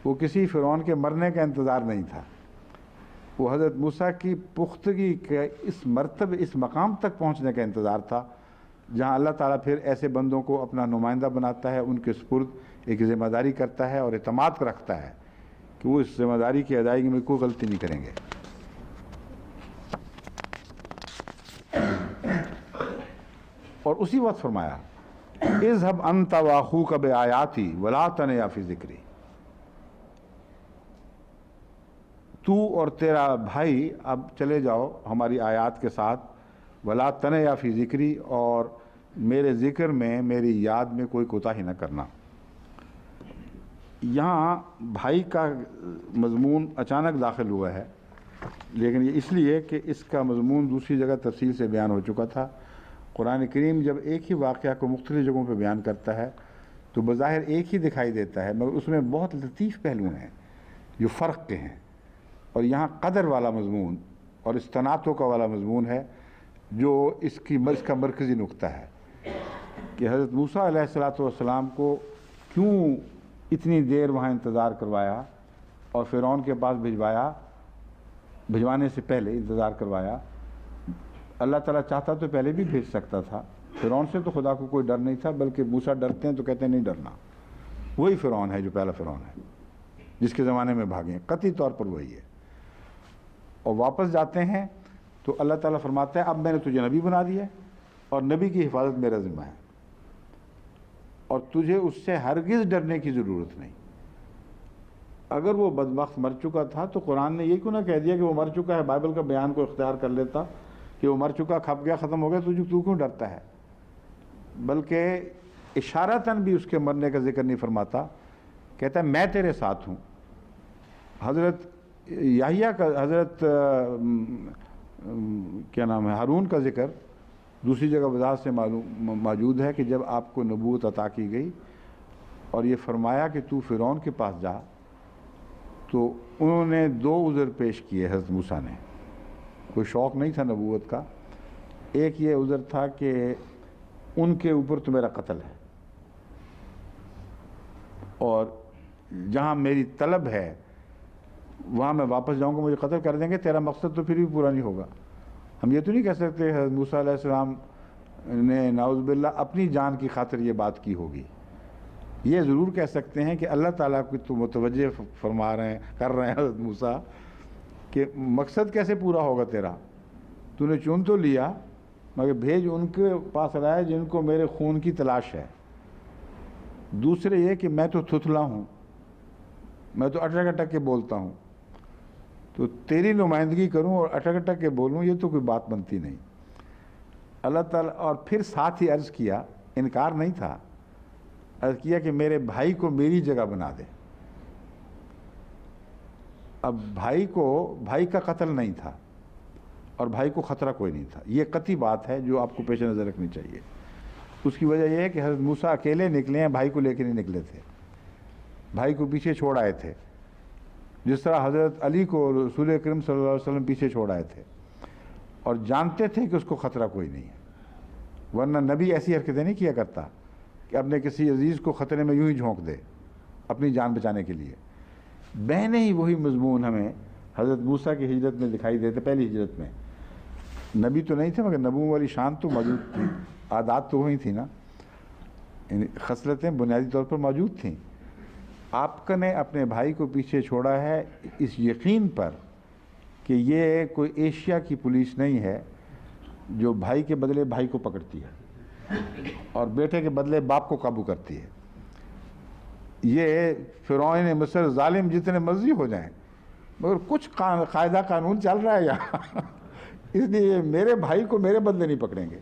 وہ کسی فرعون کے مرنے کا انتظار نہیں تھا، وہ حضرت موسیٰ کی پختگی کے اس مرتبے، اس مقام تک پہنچنے کا انتظار تھا جہاں اللہ تعالیٰ پھر ایسے بندوں کو اپنا نمائندہ بناتا ہے، ان کے سپرد ایک ذمہ داری کرتا ہے اور اعتماد رکھتا ہے کہ وہ اس ذمہ داری کی ادائیگی میں کوئی غلطی نہیں کریں گے۔ اور اسی وقت فرمایا اذهب انت واخوك بآیاتی ولا تنیا فی ذکری، تو اور تیرا بھائی اب چلے جاؤ ہماری آیات کے ساتھ، ولا تنیا فی ذکری، اور میرے ذکر میں، میری یاد میں کوئی کوتاہی نہ کرنا۔ یہاں بھائی کا مضمون اچانک داخل ہوا ہے لیکن یہ اس لیے کہ اس کا مضمون دوسری جگہ تفصیل سے بیان ہو چکا تھا۔ قرآن کریم جب ایک ہی واقعہ کو مختلف جگہوں پہ بیان کرتا ہے تو بظاہر ایک ہی دکھائی دیتا ہے، مگر اس میں بہت لطیف پہلو ہیں جو فرق کے ہیں، اور یہاں قدر والا مضمون اور استناعتوں کا والا مضمون ہے جو اس کا مرکزی نقطہ ہے کہ حضرت موسیٰ علیہ السلام کو کیوں اتنی دیر وہاں انتظار کروایا اور فرعون کے پاس بھجوانے سے پہلے انتظار کروایا۔ اللہ تعالیٰ چاہتا تو پہلے بھی بھیج سکتا تھا۔ فرعون سے تو خدا کو کوئی ڈر نہیں تھا، بلکہ موسیٰ ڈرتے ہیں تو کہتے ہیں نہیں ڈرنا، وہی فرعون ہے جو پہلا فرعون ہے جس کے زمانے میں بھاگے، قطعی طور پر وہی ہے۔ اور واپس جاتے ہیں تو اللہ تعالیٰ فرماتا ہے اب میں نے تجھے نبی بنا دیا اور نبی کی حفاظت میرا ذمہ ہے، اور تجھے اس سے ہرگز ڈرنے کی ضرورت نہیں۔ اگر وہ بدبخت مر چکا تھا تو قرآن نے یہ کیوں نہ کہہ دیا کہ وہ مر چکا ہے، بائبل کا بیان کو اختیار کر لیتا کہ وہ مر چکا، کھپ گیا، ختم ہو گیا، تو کیوں ڈرتا ہے؟ بلکہ اشارتاً بھی اس کے مرنے کا ذکر نہیں فرماتا، کہتا ہے میں تیرے ساتھ ہوں۔ حضرت ہارون کا ذکر دوسری جگہ وضاحت سے موجود ہے کہ جب آپ کو نبوت عطا کی گئی اور یہ فرمایا کہ تو فرعون کے پاس جا، تو انہوں نے 2 عذر پیش کیے حضرت موسیٰ نے۔ کوئی شوق نہیں تھا نبوت کا۔ ایک یہ عذر تھا کہ ان کے اوپر تو میرا قتل ہے، اور جہاں میری طلب ہے وہاں میں واپس جاؤں گا، مجھے قتل کر دیں گے، تیرا مقصد تو پھر بھی پورا نہیں ہوگا۔ ہم یہ تو نہیں کہہ سکتے حضرت موسیٰ علیہ السلام نے نعوذ باللہ اپنی جان کی خاطر یہ بات کی ہوگی۔ یہ ضرور کہہ سکتے ہیں کہ اللہ تعالیٰ کو تو متوجہ کر رہے ہیں حضرت موسیٰ کہ مقصد کیسے پورا ہوگا تیرا، تو نے چن تو لیا مگر بھیج ان کے پاس رہا جن کو میرے خون کی تلاش ہے۔ دوسرے یہ کہ میں تو تھتلا ہوں، میں تو اٹک اٹک کے بولتا ہوں، تو تیری نمائندگی کروں اور اٹک اٹک کے بولوں، یہ تو کوئی بات بنتی نہیں۔ اللہ تعالیٰ اور پھر ساتھ ہی عرض کیا، انکار نہیں تھا، عرض کیا کہ میرے بھائی کو میری جگہ بنا دے۔ اب بھائی کا قتل نہیں تھا اور بھائی کو خطرہ کوئی نہیں تھا، یہ قطعی بات ہے جو آپ کو پیش نظر رکھنی چاہیے۔ اس کی وجہ یہ ہے کہ حضرت موسیٰ اکیلے نکلے ہیں، بھائی کو لے کے نہیں نکلے تھے، بھائی کو پیچھے چھوڑ آئے تھے، جس طرح حضرت علی کو رسول اکرم صلی اللہ علیہ وسلم پیچھے چھوڑ آئے تھے، اور جانتے تھے کہ اس کو خطرہ کوئی نہیں ہے، ورنہ نبی ایسی حرکتیں نہیں کیا کرتا کہ اپنے کسی عزیز کو خطرے میں یوں ہی جھونک دے اپنی جان بچانے کے لیے۔ بہنے ہی وہی مضمون ہمیں حضرت موسیٰ کی ہجرت میں دکھائی دیتے، پہلی ہجرت میں۔ نبی تو نہیں تھے مگر نبوت والی شان تو موجود تھی، عادات تو وہی تھی نا، یعنی خصلتیں بنیادی طور پر موجود تھیں۔ آپ نے اپنے بھائی کو پیچھے چھوڑا ہے اس یقین پر کہ یہ کوئی ایشیا کی پولیس نہیں ہے جو بھائی کے بدلے بھائی کو پکڑتی ہے اور بیٹے کے بدلے باپ کو قابو کرتی ہے۔ یہ فرعون مصر ظالم جتنے مرضی ہو جائیں مگر کچھ قاعدہ قانون چل رہا ہے یہاں، اس لیے میرے بھائی کو میرے بدلے نہیں پکڑیں گے،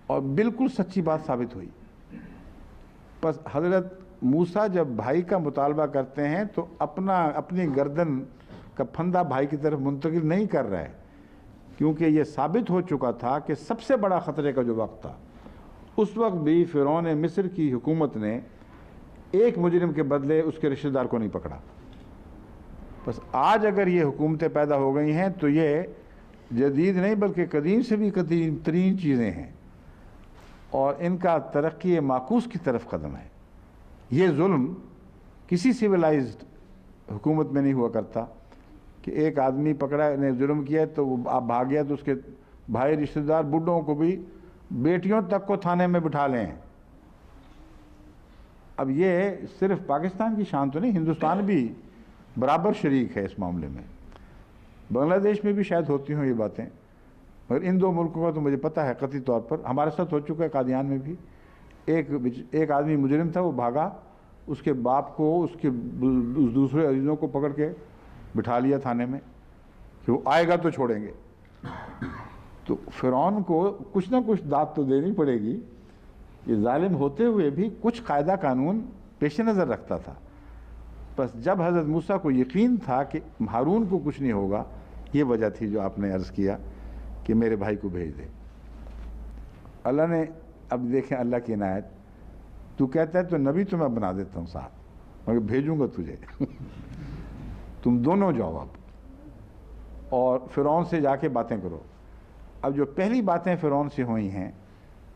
اور بالکل سچی بات ثابت ہوئی۔ بس حضرت موسیٰ جب بھائی کا مطالبہ کرتے ہیں تو اپنی گردن کا پھندا بھائی کی طرف منتقل نہیں کر رہے، کیونکہ یہ ثابت ہو چکا تھا کہ سب سے بڑا خطرے کا جو وقت تھا اس وقت بھی فرعون مصر کی حکومت نے ایک مجرم کے بدلے اس کے رشتہ دار کو نہیں پکڑا۔ بس آج اگر یہ حکومتیں پیدا ہو گئی ہیں تو یہ جدید نہیں بلکہ قدیم سے بھی قدیم ترین چیزیں ہیں، اور ان کا ترقی معکوس کی طرف قدم ہے۔ یہ ظلم کسی سویلائزڈ حکومت میں نہیں ہوا کرتا کہ ایک آدمی پکڑا نے ظلم کیا تو وہ آپ بھاگ گیا تو اس کے بھائی رشتہ دار بڈھوں کو بھی، بیٹیوں تک کو تھانے میں بٹھا لیں۔ اب یہ صرف پاکستان کی شان تو نہیں، ہندوستان بھی برابر شریک ہے اس معاملے میں۔ بنگلہ دیش میں بھی شاید ہوتی ہوں یہ باتیں، مگر ان 2 ملکوں کا تو مجھے پتہ ہے قطعی طور پر۔ ہمارے ساتھ ہو چکا ہے قادیان میں بھی، ایک آدمی مجرم تھا، وہ بھاگا، اس کے باپ کو اس دوسرے عزیزوں کو پکڑ کے بٹھا لیا تھانے میں کہ وہ آئے گا تو چھوڑیں گے۔ تو فرعون کو کچھ نہ کچھ داد تو دینی پڑے گی، یہ ظالم ہوتے ہوئے بھی کچھ قاعدہ قانون پیش نظر رکھتا تھا۔ بس جب حضرت موسیٰ کو یقین تھا کہ ہارون کو کچھ نہیں ہوگا یہ وجہ تھی جو آپ نے عرض کیا کہ میرے بھائی کو بھیج دے۔ اللہ نے، اب دیکھیں اللہ کی عنایت، تو کہتا ہے تو نبی تو میں بنا دیتا ہوں ساتھ، مگر بھیجوں گا تجھے تم دونوں جاؤ اب اور فرعون سے جا کے باتیں کرو۔ اب جو پہلی باتیں فرعون سے ہوئی ہیں،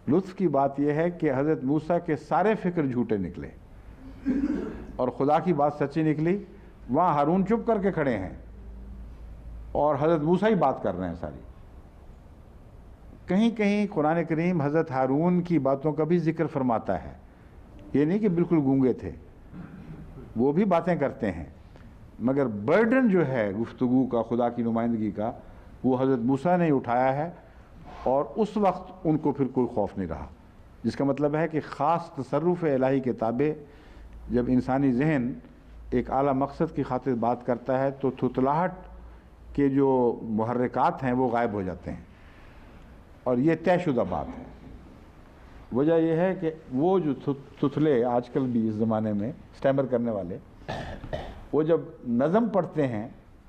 لطف کی بات یہ ہے کہ حضرت موسیٰ کے سارے فکر جھوٹے نکلے اور خدا کی بات سچی نکلی۔ وہاں ہارون چپ کر کے کھڑے ہیں اور حضرت موسیٰ ہی بات کر رہے ہیں ساری۔ کہیں کہیں قرآن کریم حضرت ہارون کی باتوں کا بھی ذکر فرماتا ہے، یہ نہیں کہ بالکل گونگے تھے، وہ بھی باتیں کرتے ہیں، مگر برڈن جو ہے گفتگو کا، خدا کی نمائندگی کا، وہ حضرت موسیٰ نے اٹھایا ہے، اور اس وقت ان کو پھر کوئی خوف نہیں رہا، جس کا مطلب ہے کہ خاص تصرف الہی کے تابع جب انسانی ذہن ایک اعلیٰ مقصد کی خاطر بات کرتا ہے تو تھتلاہٹ کے جو محرکات ہیں وہ غائب ہو جاتے ہیں، اور یہ طے شدہ بات ہے۔ وجہ یہ ہے کہ وہ جو تھتلے آج کل بھی اس زمانے میں سٹیمر کرنے والے، وہ جب نظم پڑھتے ہیں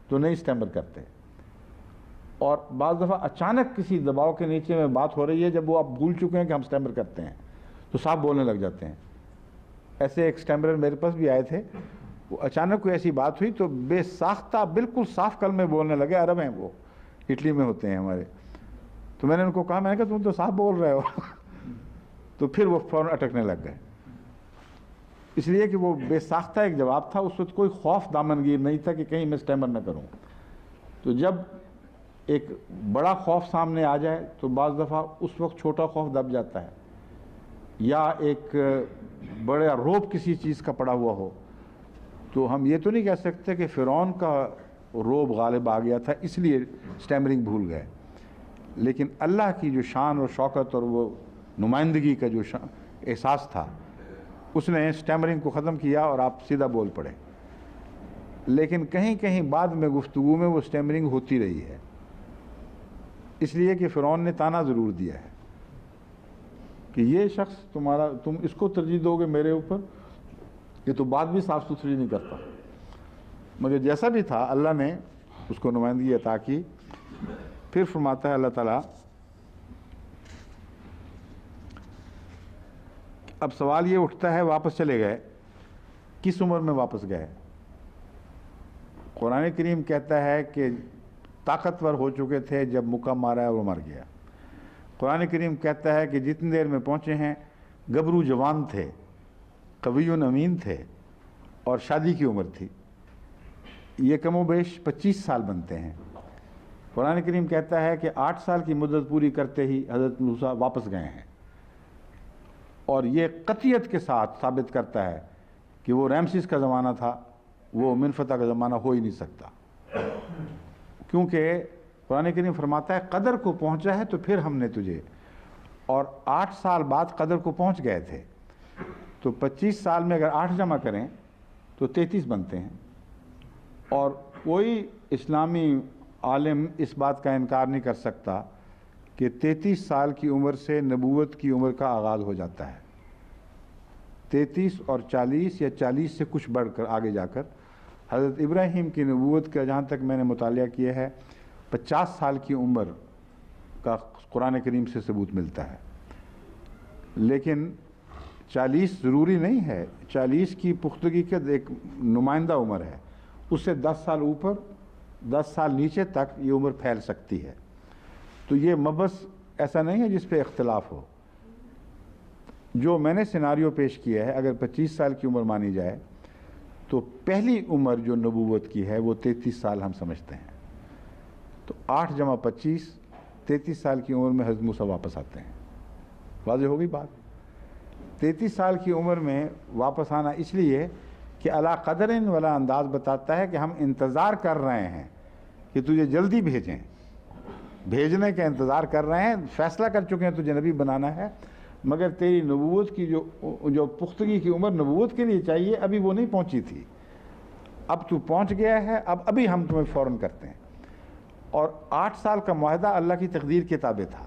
تو نہیں سٹیمر کرتے، اور بعض دفعہ اچانک کسی دباؤ کے نیچے میں بات ہو رہی ہے، جب وہ آپ بھول چکے ہیں کہ ہم سٹیمر کرتے ہیں تو صاف بولنے لگ جاتے ہیں۔ ایسے ایک سٹیمرر میرے پاس بھی آئے تھے، وہ اچانک کوئی ایسی بات ہوئی تو بے ساختہ بالکل صاف کلمے بولنے لگے، عرب ہیں وہ، اٹلی میں ہوتے ہیں ہمارے۔ تو میں نے ان کو کہا، میں نے کہا تم تو صاف بول رہے ہو تو پھر وہ فوراً اٹکنے لگ گئے، اس لیے کہ وہ بے ساختہ ایک جواب تھا، اس وقت کوئی خوف دامنگیر نہیں تھا کہ کہیں میں سٹیمر نہ کروں۔ تو جب ایک بڑا خوف سامنے آ جائے تو بعض دفعہ اس وقت چھوٹا خوف دب جاتا ہے، یا ایک بڑا روب کسی چیز کا پڑا ہوا ہو، تو ہم یہ تو نہیں کہہ سکتے کہ فرعون کا روب غالب آ گیا تھا اس لیے سٹیمرنگ بھول گئے، لیکن اللہ کی جو شان اور شوکت اور وہ نمائندگی کا جو احساس تھا، اس نے سٹیمرنگ کو ختم کیا اور آپ سیدھا بول پڑے۔ لیکن کہیں کہیں بعد میں گفتگو میں وہ سٹیمرنگ ہوتی رہی ہے، اس لیے کہ فرعون نے تانا ضرور دیا ہے کہ یہ شخص تمہارا، تم اس کو ترجیح دو گے میرے اوپر، یہ تو بات بھی صاف ستھری نہیں کرتا۔ مگر جیسا بھی تھا اللہ نے اس کو نمائندگی عطا کی۔ پھر فرماتا ہے اللہ تعالیٰ، اب سوال یہ اٹھتا ہے واپس چلے گئے، کس عمر میں واپس گئے؟ قرآن کریم کہتا ہے کہ طاقتور ہو چکے تھے جب مکہ مارا ہے اور وہ مر گیا۔ قرآن کریم کہتا ہے کہ جتنی دیر میں پہنچے ہیں گبرو جوان تھے، قوی امین تھے، اور شادی کی عمر تھی، یہ کم و بیش 25 سال بنتے ہیں۔ قرآن کریم کہتا ہے کہ 8 سال کی مدت پوری کرتے ہی حضرت موسیٰ واپس گئے ہیں، اور یہ قطعیت کے ساتھ ثابت کرتا ہے کہ وہ ریمسیس کا زمانہ تھا، وہ منفتح کا زمانہ ہو ہی نہیں سکتا، کیونکہ قرآن کریم فرماتا ہے قدر کو پہنچا ہے تو پھر ہم نے تجھے، اور 8 سال بعد قدر کو پہنچ گئے تھے، تو 25 سال میں اگر 8 جمع کریں تو 33 بنتے ہیں۔ اور کوئی اسلامی عالم اس بات کا انکار نہیں کر سکتا کہ 33 سال کی عمر سے نبوت کی عمر کا آغاز ہو جاتا ہے۔ 33 اور 40 یا 40 سے کچھ بڑھ کر آگے جا کر حضرت ابراہیم کی نبوت کا جہاں تک میں نے مطالعہ کیا ہے 50 سال کی عمر کا قرآن کریم سے ثبوت ملتا ہے، لیکن 40 ضروری نہیں ہے، 40 کی پختگی کا ایک نمائندہ عمر ہے، اس سے 10 سال اوپر 10 سال نیچے تک یہ عمر پھیل سکتی ہے۔ تو یہ مبحث ایسا نہیں ہے جس پہ اختلاف ہو۔ جو میں نے سیناریو پیش کیا ہے، اگر 25 سال کی عمر مانی جائے تو پہلی عمر جو نبوت کی ہے وہ 33 سال ہم سمجھتے ہیں، تو 8 جمع 25 33 سال کی عمر میں حضرت موسیٰ واپس آتے ہیں۔ واضح ہوگی بات؟ 33 سال کی عمر میں واپس آنا اس لیے کہ علی قدرن والا انداز بتاتا ہے کہ ہم انتظار کر رہے ہیں کہ تجھے جلدی بھیجیں، بھیجنے کا انتظار کر رہے ہیں، فیصلہ کر چکے ہیں تجھے نبی بنانا ہے، مگر تیری نبوت کی جو پختگی کی عمر نبوت کے لیے چاہیے ابھی وہ نہیں پہنچی تھی، اب تو پہنچ گیا ہے، ابھی ہم تمہیں فوراً کرتے ہیں۔ اور 8 سال کا معاہدہ اللہ کی تقدیر کے تابع تھا۔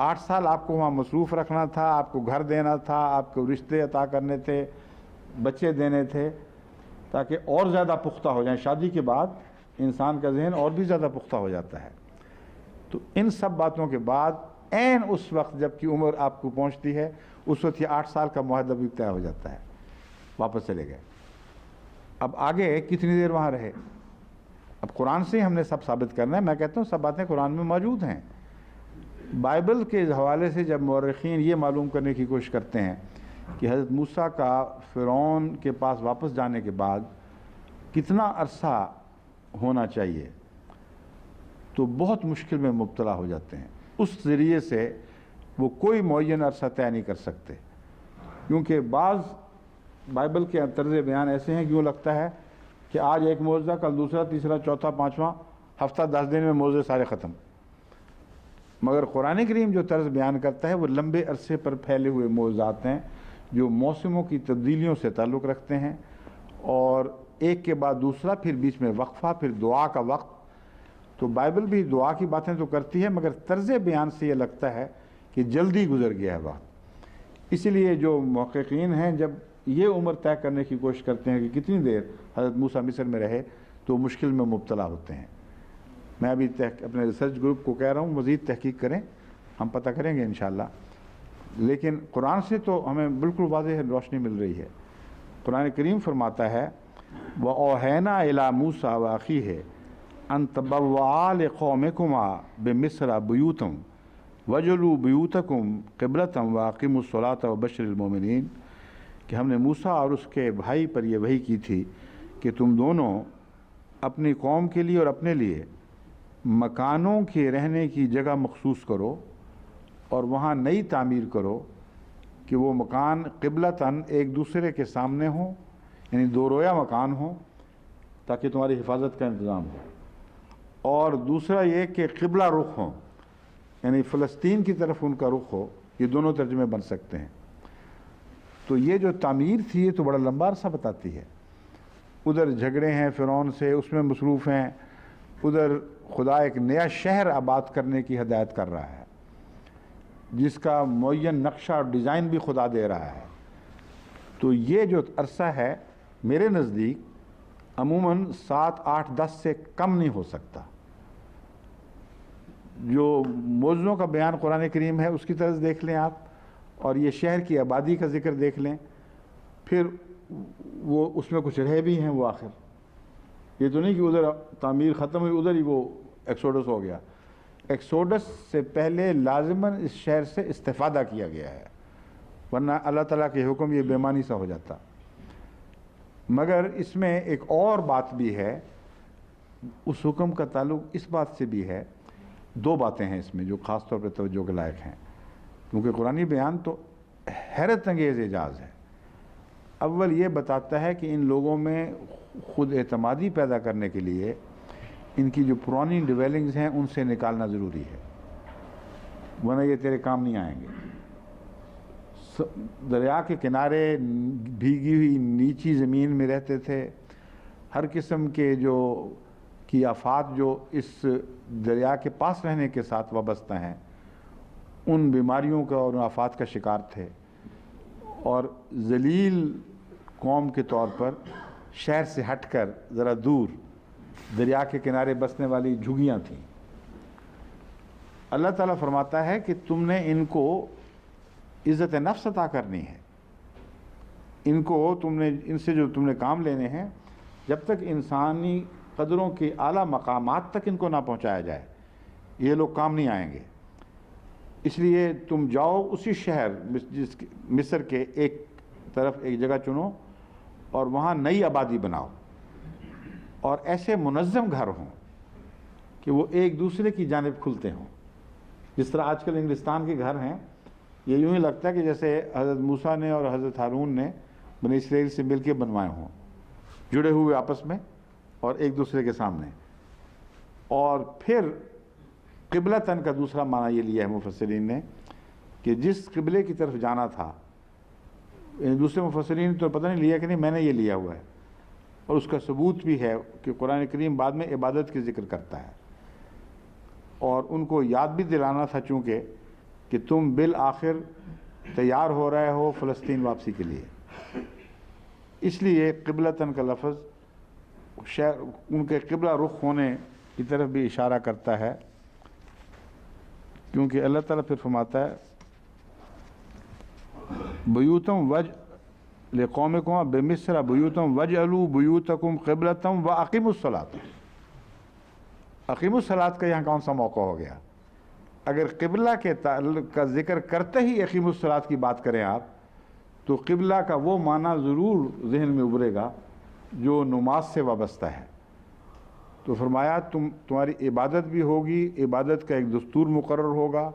8 سال آپ کو وہاں مصروف رکھنا تھا، آپ کو گھر دینا تھا، آپ کو رشتے عطا کرنے تھے، بچے دینے تھے، تاکہ اور زیادہ پختہ ہو جائیں۔ شادی کے بعد انسان کا ذہن اور بھی زیادہ پختہ ہو جاتا ہے۔ تو ان سب باتوں کے بعد عین اس وقت جب کہ عمر آپ کو پہنچتی ہے، اس وقت یہ 8 سال کا معاہدہ بھی طے ہو جاتا ہے، واپس چلے گئے۔ اب آگے کتنی دیر وہاں رہے؟ اب قرآن سے ہی ہم نے سب ثابت کرنا ہے۔ میں کہتا ہوں سب باتیں قرآن میں موجود ہیں۔ بائبل کے حوالے سے جب مورخین یہ معلوم کرنے کی کوشش کرتے ہیں کہ حضرت موسیٰ کا فرعون کے پاس واپس جانے کے بعد کتنا عرصہ ہونا چاہیے، تو بہت مشکل میں مبتلا ہو جاتے ہیں۔ اس ذریعے سے وہ کوئی معین عرصہ طے نہیں کر سکتے، کیونکہ بعض بائبل کے طرز بیان ایسے ہیں کہ یوں لگتا ہے کہ آج ایک معجزہ، کل دوسرا، تیسرا، چوتھا، پانچواں، ہفتہ 10 دن میں معجزے سارے ختم۔ مگر قرآن کریم جو طرز بیان کرتا ہے وہ لمبے عرصے پر پھیلے ہوئے معجزات ہیں جو موسموں کی تبدیلیوں سے تعلق رکھتے ہیں، اور ایک کے بعد دوسرا، پھر بیچ میں وقفہ، پھر دعا کا وقت۔ تو بائبل بھی دعا کی باتیں تو کرتی ہے، مگر طرز بیان سے یہ لگتا ہے کہ جلدی گزر گیا ہے وقت۔ اسی لیے جو محققین ہیں جب یہ عمر طے کرنے کی کوشش کرتے ہیں کہ کتنی دیر حضرت موسیٰ مصر میں رہے، تو مشکل میں مبتلا ہوتے ہیں۔ میں ابھی اپنے ریسرچ گروپ کو کہہ رہا ہوں مزید تحقیق کریں، ہم پتہ کریں گے انشاءاللہ۔ لیکن قرآن سے تو ہمیں بالکل واضح روشنی مل رہی ہے۔ قرآن کریم فرماتا ہے وَأَوْحَيْنَا إِلَىٰ مُوسَىٰ وَأَخِيهِ أَن تَبَوَّآ لِقَوْمِكُمَا بِمِصْرَ بُيُوتًا وَاجْعَلُوا بُيُوتَكُمْ قِبْلَةً وَأَقِیمُوا الصَّلَاةَ وَبَشِّرِ الْمُؤْمِنِینَ، کہ ہم نے موسیٰ اور اس کے بھائی پر یہ وحی کی تھی کہ تم دونوں اپنی قوم کے لیے اور اپنے لیے مکانوں کے رہنے کی جگہ مخصوص کرو، اور وہاں نئی تعمیر کرو کہ وہ مکان قبلتاً ایک دوسرے کے سامنے ہوں، یعنی دو رویا مکان ہوں، تاکہ تمہاری حفاظت کا انتظام ہو۔ اور دوسرا یہ کہ قبلہ رخ ہوں، یعنی فلسطین کی طرف ان کا رخ ہو۔ یہ دونوں ترجمے بن سکتے ہیں۔ تو یہ جو تعمیر تھی یہ تو بڑا لمبا عرصہ بتاتی ہے۔ ادھر جھگڑے ہیں فرعون سے، اس میں مصروف ہیں، ادھر خدا ایک نیا شہر آباد کرنے کی ہدایت کر رہا ہے، جس کا معین نقشہ اور ڈیزائن بھی خدا دے رہا ہے۔ تو یہ جو عرصہ ہے میرے نزدیک عموماً 7، 8، 10 سے کم نہیں ہو سکتا۔ جو معجزوں کا بیان قرآن کریم ہے اس کی طرز دیکھ لیں آپ، اور یہ شہر کی آبادی کا ذکر دیکھ لیں، پھر وہ اس میں کچھ رہے بھی ہیں وہ آخر۔ یہ تو نہیں کہ ادھر تعمیر ختم ہوئی ادھر ہی وہ ایکسوڈس ہو گیا۔ ایکسوڈس سے پہلے لازماً اس شہر سے استفادہ کیا گیا ہے، ورنہ اللہ تعالیٰ کے حکم یہ بے معنی سا ہو جاتا۔ مگر اس میں ایک اور بات بھی ہے، اس حکم کا تعلق اس بات سے بھی ہے۔ 2 باتیں ہیں اس میں جو خاص طور پر توجہ کے لائق ہیں، کیونکہ قرآنی بیان تو حیرت انگیز اعجاز ہے۔ اول یہ بتاتا ہے کہ ان لوگوں میں خود اعتمادی پیدا کرنے کے لیے ان کی جو پرانی ڈویلنگز ہیں ان سے نکالنا ضروری ہے، ورنہ یہ تیرے کام نہیں آئیں گے۔ دریا کے کنارے بھیگی ہوئی نیچی زمین میں رہتے تھے، ہر قسم کے کی آفات جو اس دریا کے پاس رہنے کے ساتھ وابستہ ہیں، ان بیماریوں کا اور آفات کا شکار تھے، اور ذلیل قوم کے طور پر شہر سے ہٹ کر ذرا دور دریا کے کنارے بسنے والی جھگیاں تھیں۔ اللہ تعالیٰ فرماتا ہے کہ تم نے ان کو عزت نفس عطا کرنی ہے، ان سے جو تم نے کام لینے ہیں، جب تک انسانی قدروں کے اعلیٰ مقامات تک ان کو نہ پہنچایا جائے یہ لوگ کام نہیں آئیں گے۔ اس لیے تم جاؤ اسی شہر مصر کے ایک طرف ایک جگہ چنو اور وہاں نئی آبادی بناؤ، اور ایسے منظم گھر ہوں کہ وہ ایک دوسرے کی جانب کھلتے ہوں۔ جس طرح آج کل انگلستان کے گھر ہیں، یہ یوں ہی لگتا ہے کہ جیسے حضرت موسیٰ نے اور حضرت ہارون نے بنی اسرائیل سے مل کے بنوائے ہوں، جڑے ہوئے آپس میں اور ایک دوسرے کے سامنے۔ اور پھر قبلتاً کا دوسرا معنی یہ لیا ہے مفسرین نے کہ جس قبلے کی طرف جانا تھا، دوسرے مفسرین تو پتہ نہیں لیا کہ نہیں، میں نے یہ لیا ہوا ہے، اور اس کا ثبوت بھی ہے کہ قرآن کریم بعد میں عبادت کی ذکر کرتا ہے، اور ان کو یاد بھی دلانا تھا چونکہ کہ تم بالآخر تیار ہو رہے ہو فلسطین واپسی کے لیے۔ اس لیے قبلتاً کا لفظ ان کے قبلہ رخ ہونے کی طرف بھی اشارہ کرتا ہے، کیونکہ اللہ تعالیٰ پھر فرماتا ہے بیوتم وج لقومکم بمصر بیوتم وجعلوا بیوتکم قبلتم واقیموا الصلاۃ۔ اقیموا الصلاۃ کا یہاں کون سا موقع ہو گیا؟ اگر قبلہ کے تعلق کا ذکر کرتے ہی اقیموا الصلاۃ کی بات کریں آپ، تو قبلہ کا وہ معنی ضرور ذہن میں ابھرے گا جو نماز سے وابستہ ہے۔ تو فرمایا تمہاری عبادت بھی ہوگی، عبادت کا ایک دستور مقرر ہوگا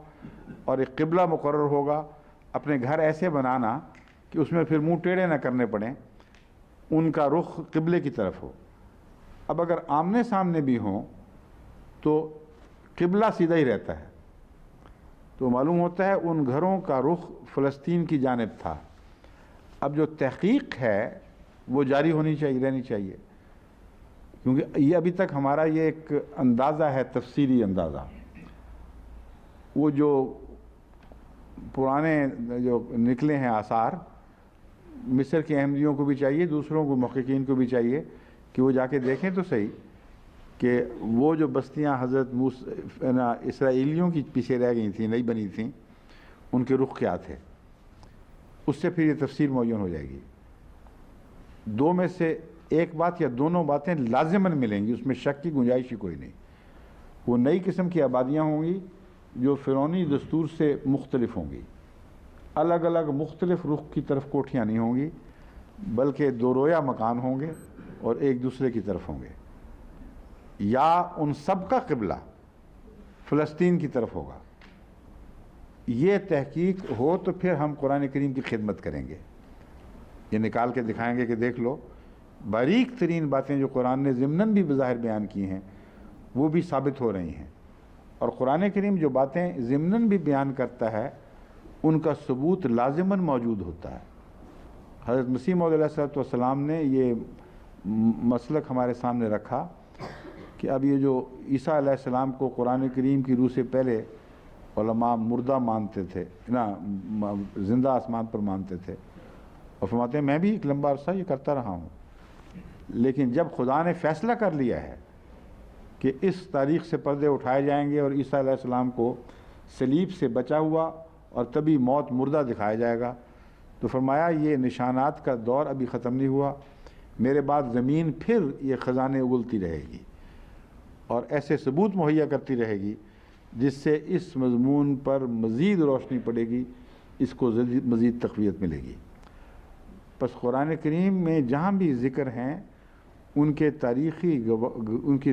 اور ایک قبلہ مقرر ہوگا۔ اپنے گھر ایسے بنانا کہ اس میں پھر منہ ٹیڑھے نہ کرنے پڑیں، ان کا رخ قبلے کی طرف ہو۔ اب اگر آمنے سامنے بھی ہوں تو قبلہ سیدھا ہی رہتا ہے، تو معلوم ہوتا ہے ان گھروں کا رخ فلسطین کی جانب تھا۔ اب جو تحقیق ہے وہ جاری ہونی چاہیے، رہنی چاہیے، کیونکہ یہ ابھی تک ہمارا یہ ایک اندازہ ہے، تفصیلی اندازہ۔ وہ جو پرانے جو نکلے ہیں آثار، مصر کے احمدیوں کو بھی چاہیے، دوسروں کو محققین کو بھی چاہیے کہ وہ جا کے دیکھیں تو صحیح کہ وہ جو بستیاں حضرت اسرائیلیوں کی پیچھے رہ گئی تھیں، نہیں بنی تھیں، ان کے رخ کیا تھے، اس سے پھر یہ تفسیر معین ہو جائے گی۔ دو میں سے ایک بات یا دونوں باتیں لازماً ملیں گی، اس میں شک کی گنجائش ہی کوئی نہیں۔ وہ نئی قسم کی آبادیاں ہوں گی جو فرعونی دستور سے مختلف ہوں گی، الگ الگ مختلف رخ کی طرف کوٹھیاں نہیں ہوں گی، بلکہ دو رویا مکان ہوں گے اور ایک دوسرے کی طرف ہوں گے، یا ان سب کا قبلہ فلسطین کی طرف ہوگا۔ یہ تحقیق ہو تو پھر ہم قرآن کریم کی خدمت کریں گے، یہ نکال کے دکھائیں گے کہ دیکھ لو باریک ترین باتیں جو قرآن نے ضمناً بھی بظاہر بیان کی ہیں وہ بھی ثابت ہو رہی ہیں، اور قرآن کریم جو باتیں ضمناً بھی بیان کرتا ہے ان کا ثبوت لازماً موجود ہوتا ہے۔ حضرت مسیح موعود علیہ السلام نے یہ مسلک ہمارے سامنے رکھا کہ اب یہ جو عیسیٰ علیہ السلام کو قرآن کریم کی روح سے پہلے علماء مردہ مانتے تھے، زندہ آسمان پر مانتے تھے، اور فرماتے ہیں میں بھی ایک لمبا عرصہ یہ کرتا رہا ہوں، لیکن جب خدا نے فیصلہ کر لیا ہے کہ اس تاریخ سے پردے اٹھائے جائیں گے اور عیسیٰ علیہ السلام کو صلیب سے بچا ہوا اور تبھی موت مردہ دکھایا جائے گا، تو فرمایا یہ نشانات کا دور ابھی ختم نہیں ہوا، میرے بعد زمین پھر یہ خزانے اگلتی رہے گی اور ایسے ثبوت مہیا کرتی رہے گی جس سے اس مضمون پر مزید روشنی پڑے گی، اس کو مزید تقویت ملے گی۔ پس قرآن کریم میں جہاں بھی ذکر ہیں ان کی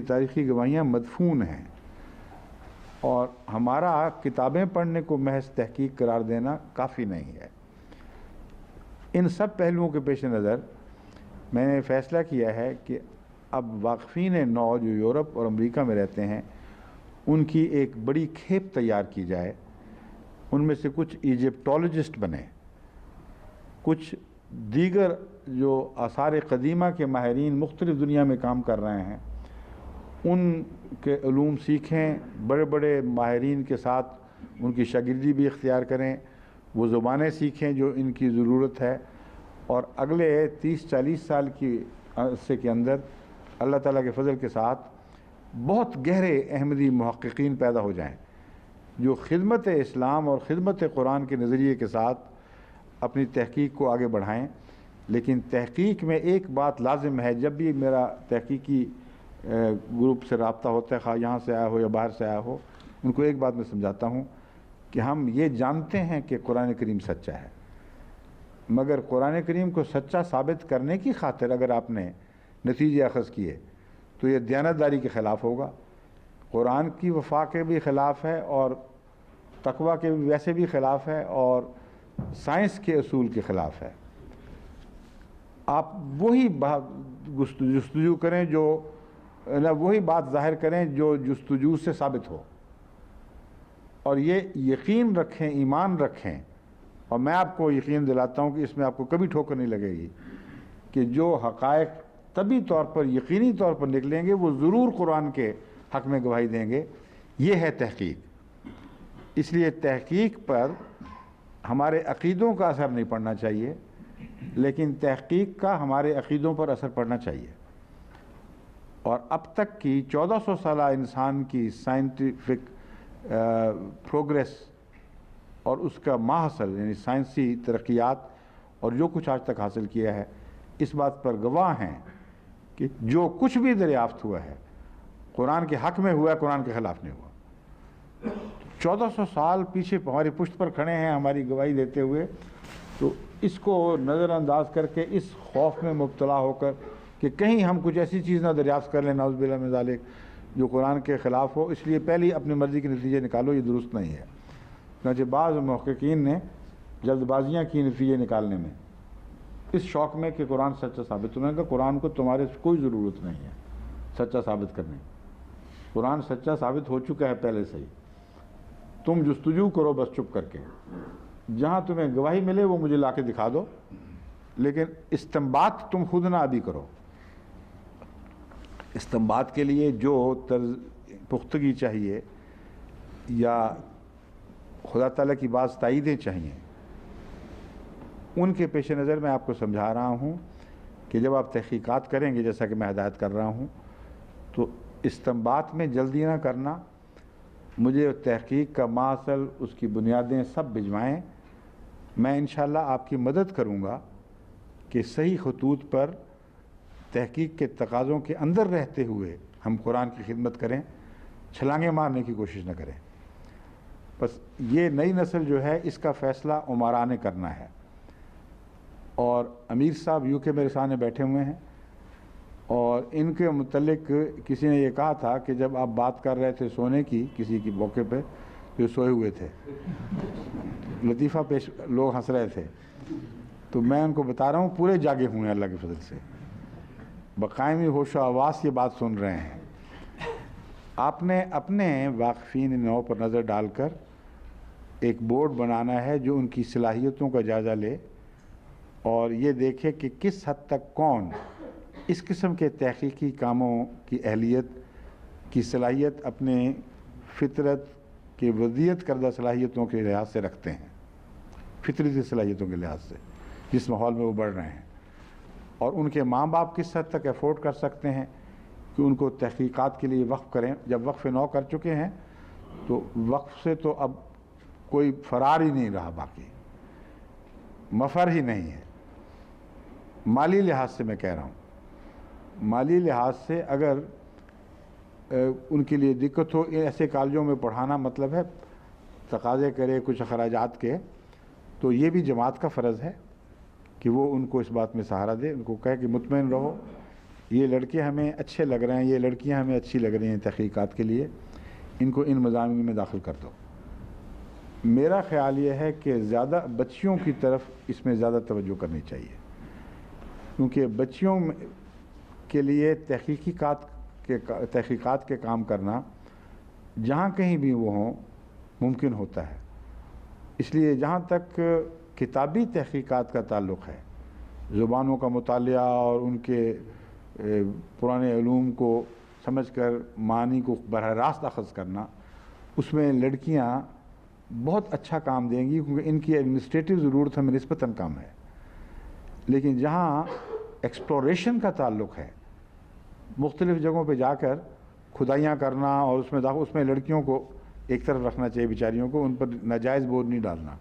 تاریخی گواہیاں مدفون ہیں، اور ہمارا کتابیں پڑھنے کو محض تحقیق قرار دینا کافی نہیں ہے۔ ان سب پہلوؤں کے پیش نظر میں نے فیصلہ کیا ہے کہ اب واقفین نو جو یورپ اور امریکہ میں رہتے ہیں ان کی ایک بڑی کھیپ تیار کی جائے، ان میں سے کچھ ایجپٹولوجسٹ بنے، کچھ دیگر جو آثار قدیمہ کے ماہرین مختلف دنیا میں کام کر رہے ہیں ان کے علوم سیکھیں، بڑے بڑے ماہرین کے ساتھ ان کی شاگردی بھی اختیار کریں، وہ زبانیں سیکھیں جو ان کی ضرورت ہے، اور اگلے 30-40 سال کی عرصے کے اندر اللہ تعالیٰ کے فضل کے ساتھ بہت گہرے احمدی محققین پیدا ہو جائیں جو خدمت اسلام اور خدمت قرآن کے نظریے کے ساتھ اپنی تحقیق کو آگے بڑھائیں۔ لیکن تحقیق میں ایک بات لازم ہے، جب بھی میرا تحقیقی گروپ سے رابطہ ہوتا ہے، خواہ یہاں سے آیا ہو یا باہر سے آیا ہو، ان کو ایک بات میں سمجھاتا ہوں کہ ہم یہ جانتے ہیں کہ قرآن کریم سچا ہے، مگر قرآن کریم کو سچا ثابت کرنے کی خاطر اگر آپ نے نتیجے اخذ کیے تو یہ دیانتداری کے خلاف ہوگا، قرآن کی وفا کے بھی خلاف ہے اور تقوی کے بھی ویسے بھی خلاف ہے اور سائنس کے اصول کے خلاف ہے۔ آپ وہی جستجو کریں جو وہی بات ظاہر کریں جو جستجو سے ثابت ہو، اور یہ یقین رکھیں، ایمان رکھیں، اور میں آپ کو یقین دلاتا ہوں کہ اس میں آپ کو کبھی ٹھوکر نہیں لگے گی کہ جو حقائق طبی طور پر یقینی طور پر نکلیں گے وہ ضرور قرآن کے حق میں گواہی دیں گے۔ یہ ہے تحقیق۔ اس لیے تحقیق پر ہمارے عقیدوں کا اثر نہیں پڑنا چاہیے، لیکن تحقیق کا ہمارے عقیدوں پر اثر پڑنا چاہیے۔ اور اب تک کی 1400 سالہ انسان کی سائنٹیفک پروگریس اور اس کا ماحصل یعنی سائنسی ترقیات اور جو کچھ آج تک حاصل کیا ہے اس بات پر گواہ ہیں کہ جو کچھ بھی دریافت ہوا ہے قرآن کے حق میں ہوا ہے، قرآن کے خلاف نہیں ہوا۔ 1400 سال پیچھے ہماری پشت پر کھڑے ہیں ہماری گواہی دیتے ہوئے، تو اس کو نظر انداز کر کے اس خوف میں مبتلا ہو کر کہ کہیں ہم کچھ ایسی چیز نہ دریافت کر لیں نعوذ باللہ من ذالک جو قرآن کے خلاف ہو، اس لیے پہلے اپنی مرضی کے نتیجے نکالو، یہ درست نہیں ہے۔ چنانچہ بعض محققین نے جلد بازیاں کی نتیجے نکالنے میں، اس شوق میں کہ قرآن سچا ثابت ہونے کا۔ قرآن کو تمہارے کوئی ضرورت نہیں ہے سچا ثابت کرنے، قرآن سچا ثابت ہو چکا ہے پہلے سے ہی، تم جستجو کرو بس چپ کر کے، جہاں تمہیں گواہی ملے وہ مجھے لا کے دکھا دو، لیکن استنباط تم خود نہ ابھی کرو۔ استنباط کے لیے جو پختگی چاہیے یا خدا تعالیٰ کی بعض تائیدیں چاہیے، ان کے پیش نظر میں آپ کو سمجھا رہا ہوں کہ جب آپ تحقیقات کریں گے جیسا کہ میں ہدایت کر رہا ہوں، تو استنباط میں جلدی نہ کرنا، مجھے تحقیق کا ماحصل اس کی بنیادیں سب بھجوائیں، میں انشاءاللہ آپ کی مدد کروں گا کہ صحیح خطوط پر تحقیق کے تقاضوں کے اندر رہتے ہوئے ہم قرآن کی خدمت کریں، چھلانگیں مارنے کی کوشش نہ کریں۔ بس یہ نئی نسل جو ہے اس کا فیصلہ عمرا نے کرنا ہے، اور امیر صاحب یو کے میرے سامنے بیٹھے ہوئے ہیں، اور ان کے متعلق کسی نے یہ کہا تھا کہ جب آپ بات کر رہے تھے سونے کی کسی کی موقع پہ تو سوئے ہوئے تھے، لطیفہ پیش لوگ ہنس رہے تھے، تو میں ان کو بتا رہا ہوں پورے جاگے ہوئے ہیں اللہ کے فضل سے، بقائمی ہوش و حواس یہ بات سن رہے ہیں۔ آپ نے اپنے واقفین نو پر نظر ڈال کر ایک بورڈ بنانا ہے جو ان کی صلاحیتوں کا جائزہ لے اور یہ دیکھے کہ کس حد تک کون اس قسم کے تحقیقی کاموں کی اہلیت کی صلاحیت اپنے فطرت کے وضعیت کردہ صلاحیتوں کے لحاظ سے رکھتے ہیں، فطرتی صلاحیتوں کے لحاظ سے جس ماحول میں وہ بڑھ رہے ہیں، اور ان کے ماں باپ کس حد تک افورڈ کر سکتے ہیں کہ ان کو تحقیقات کے لیے وقف کریں۔ جب وقف نو کر چکے ہیں تو وقف سے تو اب کوئی فرار ہی نہیں رہا، باقی مفر ہی نہیں ہے۔ مالی لحاظ سے میں کہہ رہا ہوں، مالی لحاظ سے اگر ان کے لیے دقت ہو، ایسے کالجوں میں پڑھانا مطلب ہے تقاضے کرے کچھ اخراجات کے، تو یہ بھی جماعت کا فرض ہے کہ وہ ان کو اس بات میں سہارا دے، ان کو کہے کہ مطمئن رہو، یہ لڑکے ہمیں اچھے لگ رہے ہیں، یہ لڑکیاں ہمیں اچھی لگ رہی ہیں تحقیقات کے لیے، ان کو ان مضامین میں داخل کر دو۔ میرا خیال یہ ہے کہ زیادہ بچیوں کی طرف اس میں زیادہ توجہ کرنی چاہیے، کیونکہ بچیوں کے لیے تحقیقات کے کام کرنا جہاں کہیں بھی وہ ہوں ممکن ہوتا ہے۔ اس لیے جہاں تک کتابی تحقیقات کا تعلق ہے، زبانوں کا مطالعہ اور ان کے پرانے علوم کو سمجھ کر معنی کو براہ راست اخذ کرنا، اس میں لڑکیاں بہت اچھا کام دیں گی کیونکہ ان کی ایڈمنسٹریٹو ضرورت ہمیں نسبتاً کم ہے۔ لیکن جہاں ایکسپلوریشن کا تعلق ہے، مختلف جگہوں پہ جا کر کھدائیاں کرنا اور اس میں لڑکیوں کو ایک طرف رکھنا چاہیے، بیچاریوں کو ان پر ناجائز بوجھ نہیں ڈالنا،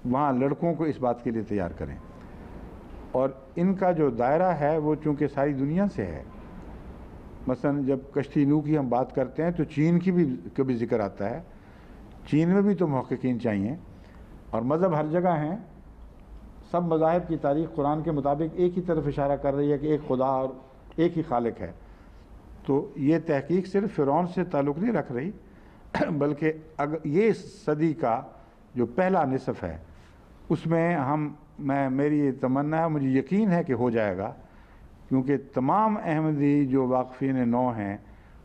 وہاں لڑکوں کو اس بات کے لیے تیار کریں۔ اور ان کا جو دائرہ ہے وہ چونکہ ساری دنیا سے ہے، مثلا جب کشتی نو کی ہم بات کرتے ہیں تو چین کی بھی کبھی ذکر آتا ہے، چین میں بھی تو محققین چاہیے، اور مذہب ہر جگہ ہیں، سب مذاہب کی تاریخ قرآن کے مطابق ایک ہی طرف اشارہ کر رہی ہے کہ ایک خدا اور ایک ہی خالق ہے۔ تو یہ تحقیق صرف فرعون سے تعلق نہیں رکھ رہی، بلکہ یہ صدی کا جو پہلا نصف ہے اس میں میری یہ تمنا ہے، مجھے یقین ہے کہ ہو جائے گا، کیونکہ تمام احمدی جو واقفین نو ہیں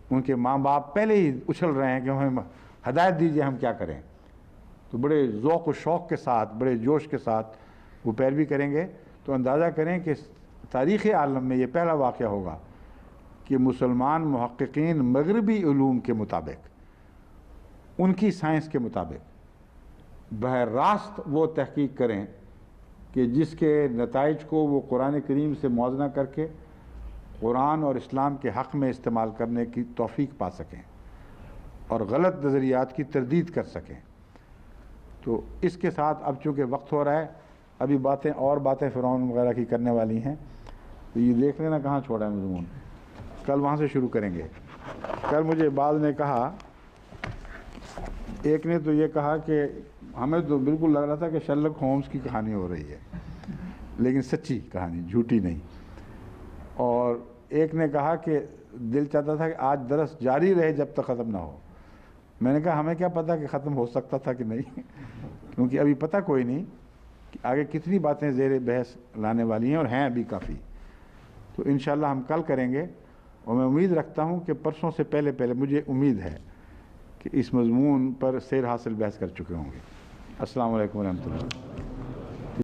ان کے ماں باپ پہلے ہی اچھل رہے ہیں کہ ہمیں ہدایت دیجیے ہم کیا کریں، تو بڑے ذوق و شوق کے ساتھ، بڑے جوش کے ساتھ وہ پیروی کریں گے۔ تو اندازہ کریں کہ تاریخ عالم میں یہ پہلا واقعہ ہوگا کہ مسلمان محققین مغربی علوم کے مطابق، ان کی سائنس کے مطابق براہ راست وہ تحقیق کریں کہ جس کے نتائج کو وہ قرآن کریم سے موازنہ کر کے قرآن اور اسلام کے حق میں استعمال کرنے کی توفیق پا سکیں اور غلط نظریات کی تردید کر سکیں۔ تو اس کے ساتھ اب چونکہ وقت ہو رہا ہے، ابھی اور باتیں فرعون وغیرہ کی کرنے والی ہیں، تو یہ دیکھ لینا کہاں چھوڑا ہے مضمون، کل وہاں سے شروع کریں گے۔ کل مجھے بعض نے کہا، ایک نے تو یہ کہا کہ ہمیں تو بالکل لگ رہا تھا کہ شرلک ہومز کی کہانی ہو رہی ہے، لیکن سچی کہانی، جھوٹی نہیں۔ اور ایک نے کہا کہ دل چاہتا تھا کہ آج درس جاری رہے جب تک ختم نہ ہو۔ میں نے کہا ہمیں کیا پتہ کہ ختم ہو سکتا تھا کہ نہیں، کیونکہ ابھی پتہ کوئی نہیں کہ آگے کتنی باتیں زیر بحث لانے والی ہیں، اور ہیں ابھی کافی۔ تو انشاءاللہ ہم کل کریں گے، اور میں امید رکھتا ہوں کہ پرسوں سے پہلے مجھے امید ہے کہ اس مضمون پر سیر حاصل بحث کر چکے ہوں گے۔ السلام علیکم ورحمۃ اللہ۔